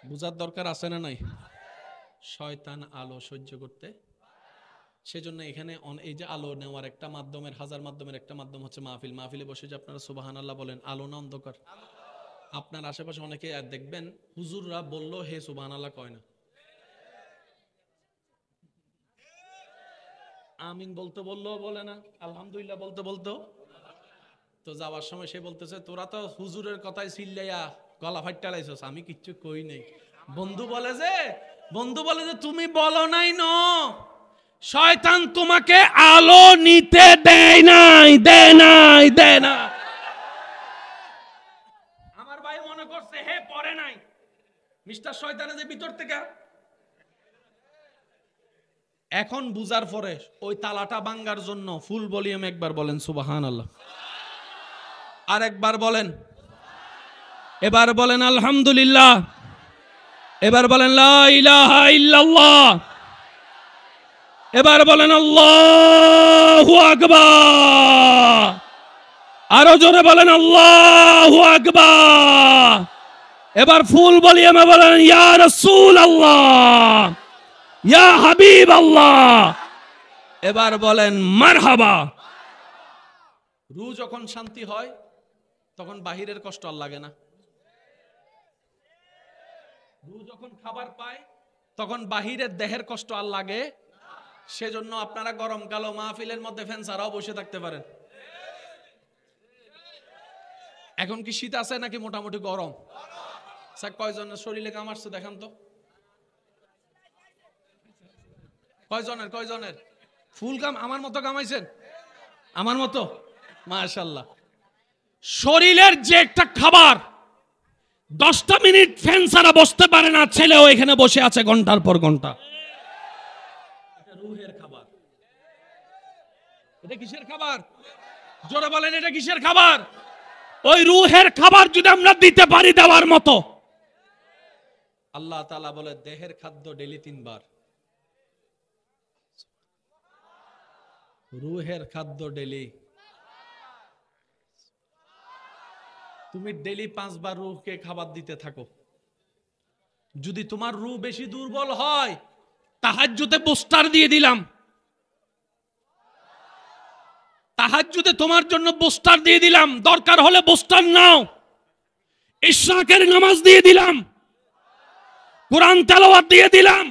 বুঝার দরকার আছে না নাই? শয়তান আলো সহ্য করতে, সেজন্য এখানে এই যে আলো নেওয়ার একটা মাধ্যমের, হাজার মাধ্যমের একটা মাধ্যম হচ্ছে মাহফিল। মাহফিলে বসে যে আপনারা সুবহানাল্লাহ বলেন, আলো না অন্ধকার? আপনার আশেপাশে অনেকে দেখবেন হুজুররা বললো হে সুবহানাল্লাহ কয় না, আমিন বলতে বললেও বলে না, আলহামদুলিল্লাহ বলতে বলতেও। তো যাওয়ার সময় সে বলতেছে তোরা তো হুজুরের কথাই চিল্লাইয়া গলা ফাইট্টা লাইছস, আমি কিচ্ছু কই নাই। বন্ধু বলে যে তুমি বলো নাই, শয়তান তোমাকে আলো নিতে দেয় নাই, দেয় নাই, দেয় না। আমার ভাই মনে করছে হে পড়ে নাই, মিস্টার শয়তানে যে ভিতর থেকে। এখন বুঝার পরে ওই তালাটা ভাঙার জন্য ফুল ভলিউম একবার বলেন সুবহানাল্লাহ, আর একবার বলেন, এবার বলেন আলহামদুলিল্লাহ, এবার বলেন লা ইলাহা ইল্লাল্লাহ, এবার বলেন আল্লাহু আকবার, আরো জোরে বলেন আল্লাহু আকবার। এবার ফুল ভলিউমে বলেন ইয়া রাসূলুল্লাহ, ইয়া হাবিবাল্লাহ। এবার বলেন মারহাবা। রূহ যখন শান্তি হয় তখন বাহিরের কষ্ট আর লাগে না। রূহ যখন খাবার পায় তখন বাহিরের দেহের কষ্ট আর লাগে। সেজন্য আপনারা গরমকালে মাহফিলের মধ্যে ফ্যান ছাড়াও বসে থাকতে পারেন। এখন কি শীত আছে নাকি মোটামুটি গরম? স্যার কয়জনের শরীরে কামাচ্ছে দেখান তো, কয়জনের ফুল কাম আমার মতো কামাইছেন? আমার মতো? মাশাআল্লাহ। শরীরের যে একটা খাবার 10টা মিনিট ফ্যান ছাড়া বসতে পারে না, ছেলেও এখানে বসে আছে ঘন্টার পর ঘন্টা। এটা রূহের খাবার। এটা কিসের খাবার? জোরে বলেন, এটা কিসের খাবার? ওই রূহের খাবার যদি আমরা দিতে পারি দেওয়ার মতো, আল্লাহ তাআলা বলে দেহের খাদ্য ডেইলি 3 বার, রূহের খাদ্য ডেইলি। তুমি ডেইলি 5 বার রূহকে খাবার দিতে থাকো। যদি তোমার রূহ বেশি দুর্বল হয়, তাহাজ্জুদে বুস্টার দিয়ে দিলাম। তাহাজ্জুদে তোমার জন্য বুস্টার দিয়ে দিলাম, দরকার হলে বুস্টার নাও। ইশরাকের নামাজ দিয়ে দিলাম, কোরআন তেলাওয়াত দিয়ে দিলাম,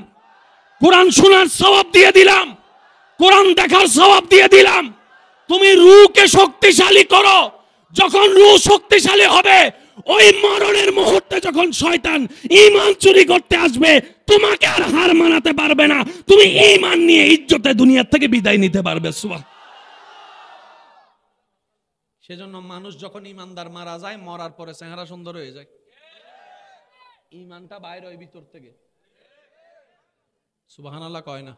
কোরআন শোনার সওয়াব দিয়ে দিলাম, কোরআন দেখার সওয়াব দিয়ে দিলাম। তুমি রূহকে শক্তিশালী করো। যখন রূহ শক্তিশালী হবে, ওই মরণের মুহূর্তে যখন শয়তান ঈমান চুরি করতে আসবে, তোমাকে আর হার মানাতে পারবে না। তুমি ঈমান নিয়ে ইজ্জতে দুনিয়া থেকে বিদায় নিতে পারবে। সুবহান। সেজন্য মানুষ যখন ইমানদার মারা যায়, মরার পরে চেহারা সুন্দর হয়ে যায়। ঈমানটা বাইরে ওই ভিতর থেকে। সুবহানাল্লাহ কয় না?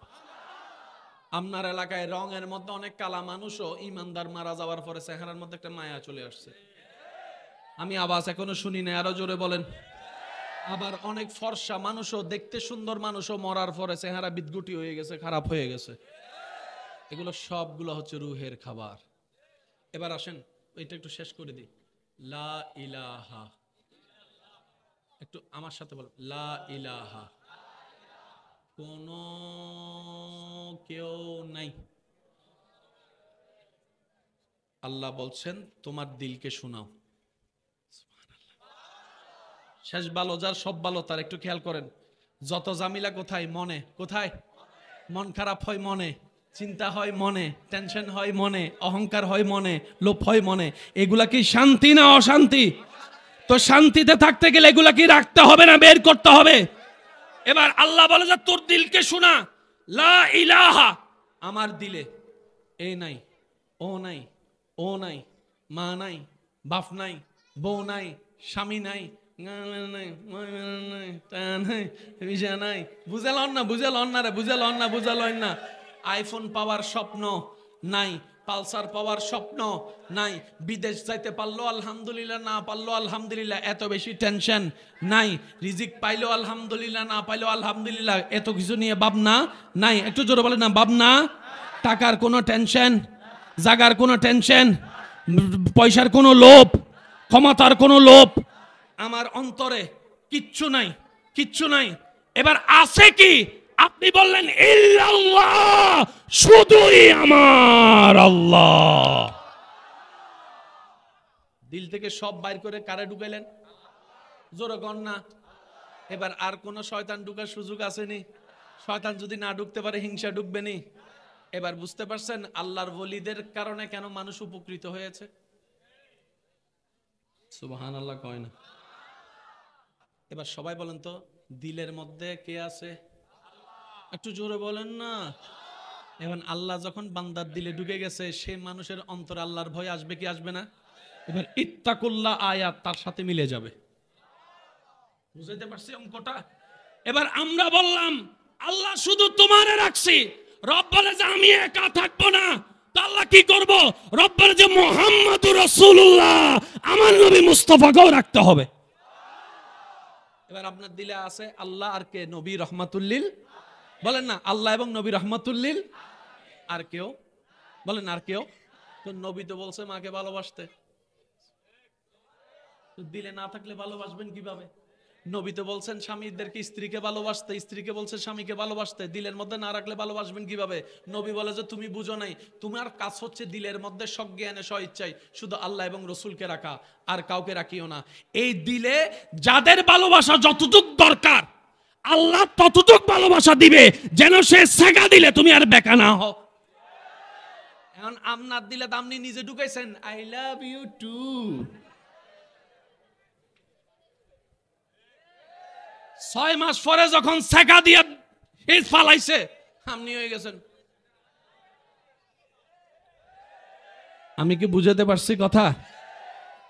আপনার এলাকায় রঙের মধ্যে অনেক কালা মানুষও ইমানদার মারা যাওয়ার পরে চেহারার মধ্যে একটা মায়া চলে আসছে। আমি আওয়াজ এখনো শুনি না, আরো জোরে বলেন। আবার অনেক ফর্সা মানুষও, দেখতে সুন্দর মানুষও মরার পরে চেহারা বিদগুটি হয়ে গেছে, খারাপ হয়ে গেছে। এগুলো সবগুলো হচ্ছে রুহের খাবার। এবার আসেন এটা একটু শেষ করে দিই। লা ইলাহা, একটু আমার সাথে বল, লা ইলাহা, কোন কেউ নাই। আল্লাহ বলছেন তোমার দিলকে শোনাও। শেষ ভালো যার, সব ভালো তার। একটু খেয়াল করেন, যত জামিলা কোথায়? মনে। কোথায়? মন খারাপ হয় মনে, চিন্তা হয় মনে, টেনশন হয় মনে, অহংকার হয় মনে, লোভ হয় মনে। এগুলা কি শান্তি না অশান্তি? তো শান্তিতে থাকতে গেলে এগুলা কি রাখতে হবে না বের করতে হবে? এবার আল্লাহ বলে যে তোর দিলকে শোনা। লা ইলাহা, আমার দিলে এ নাই, ও নাই, ও নাই, মা নাই, বাপ নাই, বউ নাই, স্বামী নাই, বুঝালন না, বুঝালন না রে, বুঝালন না, বুঝালন না। আইফোন পাওয়ার স্বপ্ন নাই, পালসার পাওয়ার স্বপ্ন নাই, বিদেশ যাইতে পারলো আলহামদুলিল্লাহ, না পারলো আলহামদুলিল্লাহ, এত বেশি টেনশন নাই, রিজিক পাইলো আলহামদুলিল্লাহ, না পাইলো আলহামদুলিল্লাহ, এত কিছু নিয়ে ভাবনা নাই। একটু জোরে বলে না, ভাবনা। টাকার কোনো টেনশন, জাগার কোনো টেনশন, পয়সার কোনো লোভ, ক্ষমতার কোনো লোভ আমার অন্তরে কিচ্ছু নাই, কিচ্ছু নাই। এবার আছে কি? আপনি বললেন ইল্লাল্লাহ, শুধুই আমার আল্লাহ। দিল থেকে সব বাইর করে কারে ঢুকাইলেন? জোরে কর না। এবার আর কোন শয়তান ঢুকার সুযোগ আসেনি? শয়তান যদি না ঢুকতে পারে, হিংসা ঢুকবে নি? এবার বুঝতে পারছেন আল্লাহর ওলিদের কারণে কেন মানুষ উপকৃত হয়েছে? সুবহানাল্লাহ কয় না? এবার সবাই বলেন তো, দিলের মধ্যে কে আছে? একটু জোরে বলেন না। এখন আল্লাহ যখন বান্দার দিলে ঢুকে গেছে, সে মানুষের অন্তরে আল্লাহর ভয় আসবে কি আসবে না? এবার ইত্তাকুল্লাহ আয়াত তার সাথে মিলে যাবে। বুঝাইতে পারছি অঙ্কটা? এবার আমরা বললাম আল্লাহ শুধু তোমারে রাখছি, রব বলে যে আমি একা থাকবো না। তো আল্লাহ কি করব? রব বলে যে মুহাম্মাদুর রাসূলুল্লাহ, আমার নবী মুস্তাফাকেও রাখতে হবে। এবার আপনার দিলে আছে আল্লাহ আর কে? নবী রহমাতুল্লিল। বলেন না, আল্লাহ এবং নবী রহমাতুল্লিল। আর কেউ? বলেন আর কেউ? তো নবী তো বলছে মাকে ভালোবাসতে, তো দিলে না থাকলে ভালোবাসবেন কিভাবে? নবী তো বলছেন স্বামীদেরকে স্ত্রীকে ভালোবাসতে, স্ত্রীকে বলছেন স্বামীকে ভালোবাসতে, দিলের মধ্যে না রাখলে ভালোবাসবেন কিভাবে? নবী বলে যে তুমি বুঝো নাই, তোমার কাজ হচ্ছে দিলের মধ্যে সজ্ঞানে স্ব ইচ্ছায় শুধু আল্লাহ এবং রসুলকে রাখা, আর কাউকে রাখিও না। এই দিলে যাদের ভালোবাসা যতটুক দরকার, আল্লাহ ততটুক ভালোবাসা দিবে, যেন সে সেগা দিলে তুমি আর বেকা না হও। এখন আপনার দিলে তো আপনি নিজে ঢুকাইছেন, আই লাভ ইউ টু। 6 মাস পরে যখন সেকা দিয়ে ফালাইছে, আপনি হয়ে গেছেন। আমি কি বুঝাতে পারছি কথা?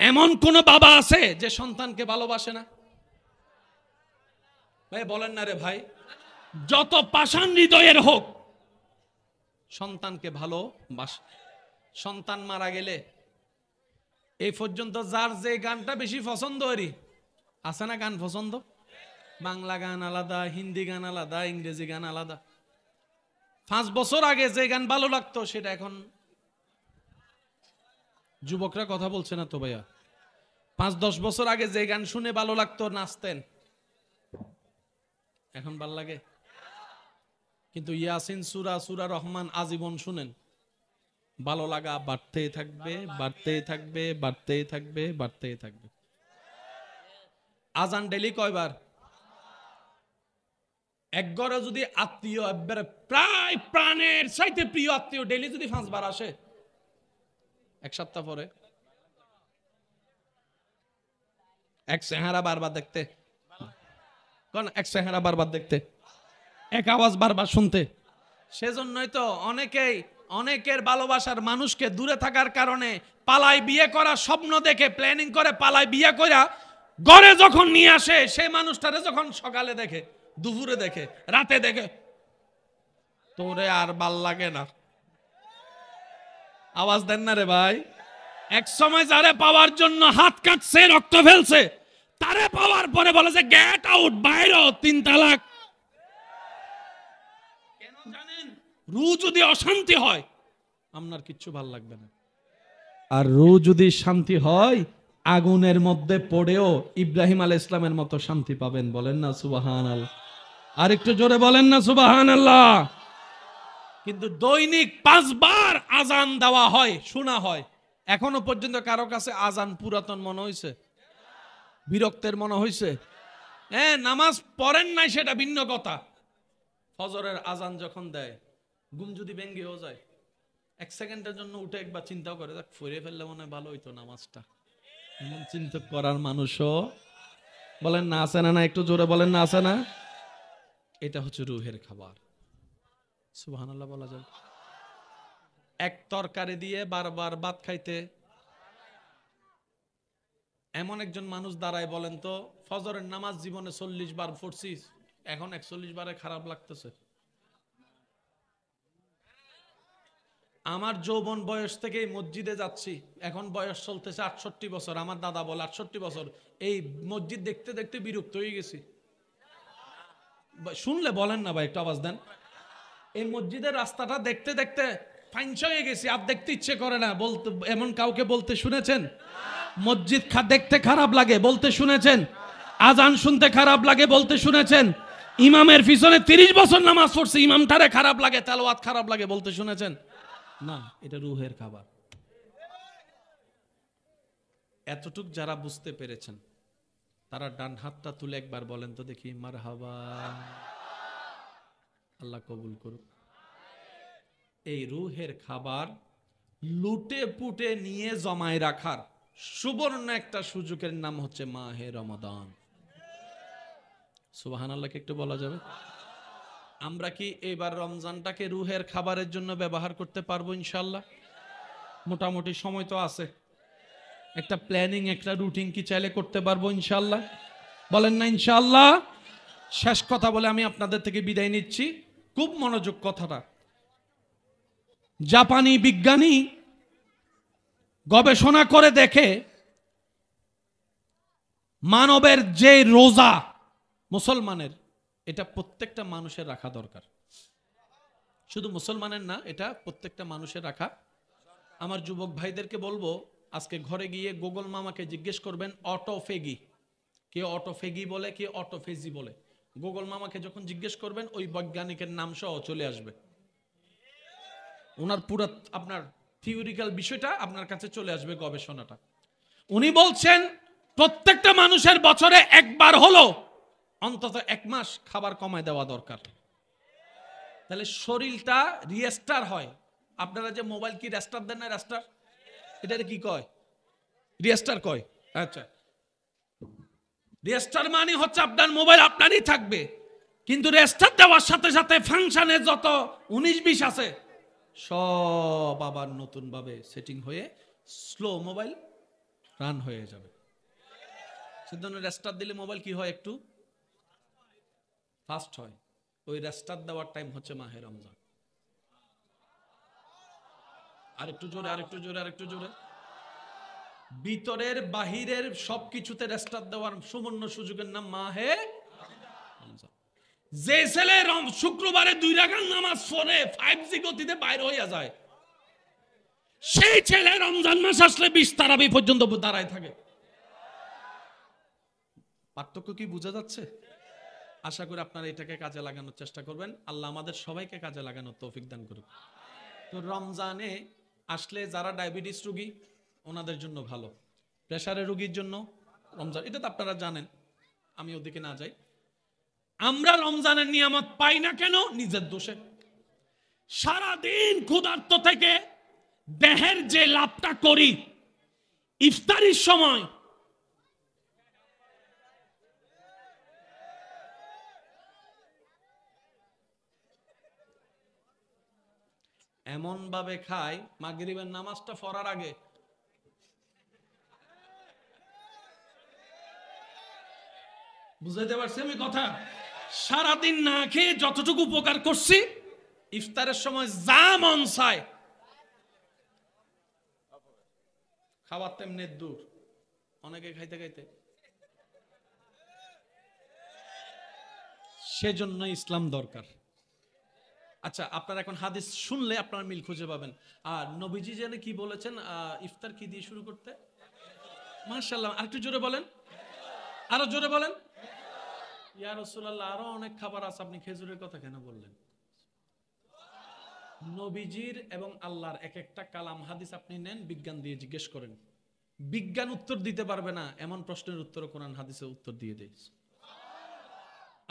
এমন কোন বাবা আছে যে সন্তানকে ভালোবাসে না? ভাই বলেন না রে ভাই। যত পাষাণ হৃদয়ের হোক, সন্তানকে ভালোবাসে। সন্তান মারা গেলে এই পর্যন্ত যার যে গানটা বেশি পছন্দ হরি, আছে না গান পছন্দ? বাংলা গান আলাদা, হিন্দি গান আলাদা, ইংরেজি গান আলাদা। 5 বছর আগে যে গান ভালো লাগতো সেটা এখন, যুবকরা কথা বলছে না তো ভাইয়া, 5-10 বছর আগে যে গান শুনে ভালো লাগতো, নাচতেন, এখন ভাল লাগে? কিন্তু ইয়াসিন সূরা, সূরা রহমান আজীবন শুনেন, ভালো লাগা বাড়তেই থাকবে, বাড়তেই থাকবে, বাড়তেই থাকবে, বাড়তেই থাকবে। আজান ডেলি কয়বার? এক ঘরে যদি আত্মীয় একবারে প্রায় প্রাণের চাইতে প্রিয় আত্মীয় ডেলি যদি 5 বার আসে, এক সপ্তাহ পরে এক চেহারা বারবার দেখতে, কোন এক চেহারা বারবার দেখতে, এক আওয়াজ বারবার শুনতে। সেজন্যই তো অনেকের ভালোবাসার মানুষকে দূরে থাকার কারণে পালাই বিয়ে করার স্বপ্ন দেখে প্ল্যানিং করে পালাই বিয়ে করা ঘরে যখন নিয়ে আসে, সেই মানুষটারে যখন সকালে দেখে, দুপুরে দেখে, রাতে দেখে, তোরে আর ভাল লাগে না। আওয়াজ দেন না রে ভাই। এক সময় যারে পাওয়ার জন্য হাত কাটছে, রক্ত ফেলছে, তারে পাওয়ার পরে বলে যে গেট আউট, বাইরে 3 তালাক। কেন জানেন? রু যদি অশান্তি হয় আপনার কিচ্ছু ভাল লাগবে না, আর রু যদি শান্তি হয় আগুনের মধ্যে পড়েও ইব্রাহিম আলাইহিস সালামের মতো শান্তি পাবেন। বলেন না সুবহানাল্লাহ। আর একটু জোরে বলেন না সুবহানাল্লাহ। কিন্তু দৈনিক 5 বার আজান দেওয়া হয়, শোনা হয়, এখনো পর্যন্ত কারো কাছে আজান পুরাতন মনে হয়েছে? বিরক্তের মনে হয়েছে? হ্যাঁ, নামাজ পড়েন নাই সেটা ভিন্ন কথা। ফজরের আজান যখন দেয়, ঘুম যদি ভেঙ্গেও যায়, 1 সেকেন্ডের জন্য উঠে একবার চিন্তাও করে, দেখ ফিরে ফেললে মনে হয় ভালো হইতো নামাজটা। এমন চিন্তা করার মানুষও বলেন না আছে না? একটু জোরে বলেন না আছে না? এটা হচ্ছে রুহের খাবার। সুবহানাল্লাহ বলা যায়। এক তরকারি দিয়ে বারবার ভাত খাইতে এমন একজন মানুষ দাঁড়ায়, বলেন তো ফজরের নামাজ জীবনে 40 বার পড়ছি, এখন 41 বারে খারাপ লাগতেছে। আমার যৌবন বয়স থেকেই মসজিদে যাচ্ছি, এখন বয়স চলতেছে 68 বছর। আমার দাদা বলে 68 বছর এই মসজিদ দেখতে দেখতে বিরক্ত হয়ে গেছি। শুনলে বলেন না ভাই, একটু আওয়াজ দেন। এই মসজিদের রাস্তাটা দেখতে দেখতে ফাইনস হয়ে গেছি, আর দেখতে ইচ্ছে করে না। বলতে এমন কাউকে বলতে শুনেছেন? মসজিদ দেখতে খারাপ লাগে বলতে শুনেছেন? আজান শুনতে খারাপ লাগে বলতে শুনেছেন? ইমামের পিছনে 30 বছর নামাজ পড়ছে, ইমামটারে খারাপ লাগে, তেলাওয়াত খারাপ লাগে বলতে শুনেছেন? না, এটা রুহের খাবার। এতটুক যারা বুঝতে পেরেছেন তারা ডান হাতটা তুলে একবার বলেন তো দেখি মারহাবা। আল্লাহ কবুল করুক। এই রুহের খাবার লুটে পুটে নিয়ে জমায় রাখার সুবর্ণ একটা সুযোগের নাম হচ্ছে মাহে রমাদান। সুবহানাল্লাহকে একটু বলা যাবে? আমরা কি এবার রমজানটাকে রুহের খাবারের জন্য ব্যবহার করতে পারবো ইনশাআল্লাহ? মোটামুটি সময় তো আছে, একটা প্ল্যানিং, একটা রুটিন কি চাইলে করতে পারবো ইনশাআল্লাহ? বলেন না ইনশাআল্লাহ? শেষ কথা বলে আমি আপনাদের থেকে বিদায় নিচ্ছি। খুব মনোযোগ কথাটা। জাপানি বিজ্ঞানী গবেষণা করে দেখে মানবের যে রোজা মুসলমানের, এটা প্রত্যেকটা মানুষের রাখা দরকার। শুধু মুসলমানের না, এটা প্রত্যেকটা মানুষের রাখা। আমার যুবক ভাইদেরকে বলবো, আজকে ঘরে গিয়ে গুগল মামাকে জিজ্ঞেস করবেন অটোফেগি কে, অটোফেগি বলে কে, অটোফেজি বলে। গুগল মামাকে যখন জিজ্ঞেস করবেন ওই বৈজ্ঞানিকের নাম সহ চলে আসবে, ওনার পুরো আপনার থিওরিক্যাল বিষয়টা আপনার কাছে চলে আসবে, গবেষণাটা। উনি বলছেন প্রত্যেকটা মানুষের বছরে একবার হলো অন্তত 1 মাস খাবার কমায় দেওয়া দরকার। তাহলে শরীরটা রিস্টার হয়। আপনারা যে মোবাইল কি রেস্টার দেন না? রেস্টার, এটা কি কয়? রিস্টার কয়। আচ্ছা, রেস্টার মানে হচ্ছে আপনার মোবাইল আপনারই থাকবে, কিন্তু রেস্টার দেওয়ার সাথে সাথে ফাংশনে যত 19-20 আছে সব আবার নতুন ভাবে সেটিং হয়ে স্লো মোবাইল রান হয়ে যাবে। সেজন্য রেস্টার দিলে মোবাইল কি হয়? একটু ফাস্ট হয়। ওই রেস্টার দেওয়ার টাইম হচ্ছে মাহে রমজান। আরেকটু জোরে, আরেকটু জোরে, আরেকটু জোরে। ভিতরের বাহিরের সবকিছুতে রেস্টার দেওয়ার সুবর্ণ সুযোগের নাম মাহে রমজান। যে ছেলে শুক্রবারে 2 রাকাত নামাজ পড়ে 5G গতিতে বাইরে হইয়া যায়, সেই ছেলে রমজান মাস আসলে 20 তারাবি পর্যন্ত দাঁড়ায় থাকে। পার্থক্য কি বোঝা যাচ্ছে? আশা করি আপনারা এটাকে কাজে লাগানোর চেষ্টা করবেন। আল্লাহ আমাদের সবাইকে কাজে লাগানোর তৌফিক দান করুক। তো রমজানে আসলে যারা ডায়াবেটিস রোগী ওনাদের জন্য ভালো, প্রেসারের রোগীর জন্য রমজান, এটা তো আপনারা জানেন, আমি ওদিকে না যাই। আমরা রমজানের নিয়ামত পাই না কেন? নিজের দোষে। সারাদিন ক্ষুধার্ত থেকে দেহের যে লাভটা করি ইফতারির সময়, এমন ভাবে খায় মাগরিবের নামাজটা পড়ার আগে। বুঝাইতে পারছি আমি কথা? সারাদিন না খেয়ে যতটুকু উপকার করছি, ইফতারের সময় যা মন চায় খাবার তেমনি দূর, অনেকে খাইতে খাইতে। সেজন্য ইসলাম দরকার। আচ্ছা, আপনারা এখন হাদিস শুনলে আপনারা মিল খুঁজে পাবেন। আর নবীজি যেন কি বলেছেন, ইফতার কি দিয়ে শুরু করতে? মাশাআল্লাহ, আরেকটু জোরে বলেন, আরো জোরে বলেন। ইয়া রাসূলুল্লাহ, আরো অনেক খাবার আছে, আপনি খেজুরের কথা কেন বললেন? নবীজির এবং আল্লাহর এক একটা কালাম হাদিস আপনি নেন, বিজ্ঞান দিয়ে জিজ্ঞেস করেন, বিজ্ঞান উত্তর দিতে পারবে না এমন প্রশ্নের উত্তর কোরআন হাদিসে উত্তর দিয়ে দেয়।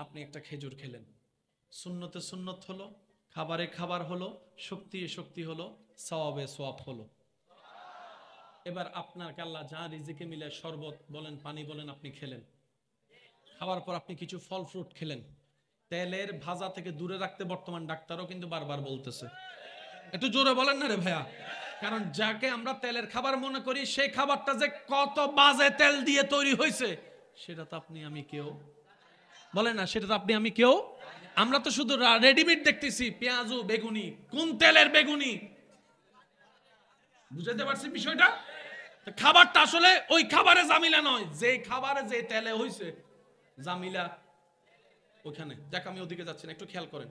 আপনি একটা খেজুর খেলেন, সুন্নতে সুন্নত হলো, খাবারে খাবার হলো, শক্তি শক্তি হলো, সওয়াবে সওয়াব হলো। এবার আপনার আল্লাহ যা রিজিকে মিলে, শরবত বলেন, পানি বলেন, আপনি খেলেন। খাওয়ার পর আপনি কিছু ফল ফ্রুট খেলেন। তেলের ভাজা থেকে দূরে রাখতে বর্তমান ডাক্তারও কিন্তু বারবার বলতেছে। একটু জোরে বলেন না রে ভাইয়া। কারণ যাকে আমরা তেলের খাবার মনে করি, সেই খাবারটা যে কত বাজে তেল দিয়ে তৈরি হয়েছে সেটা তো আপনি আমি কেউ বলে না, সেটা তো আপনি আমি কেউ। আমরা তো শুধু রেডিমেড দেখতেছি, পেঁয়াজু বেগুনি, কোন তেলের বেগুনি, বুঝাতে পারছি বিষয়টা? খাবারটা আসলে ওই খাবারে জামিলা নয়, যে খাবারে যে তেলে হয়েছে জামিলা ওখানে। দেখ, আমি ওদিকে যাচ্ছি না, একটু খেয়াল করেন।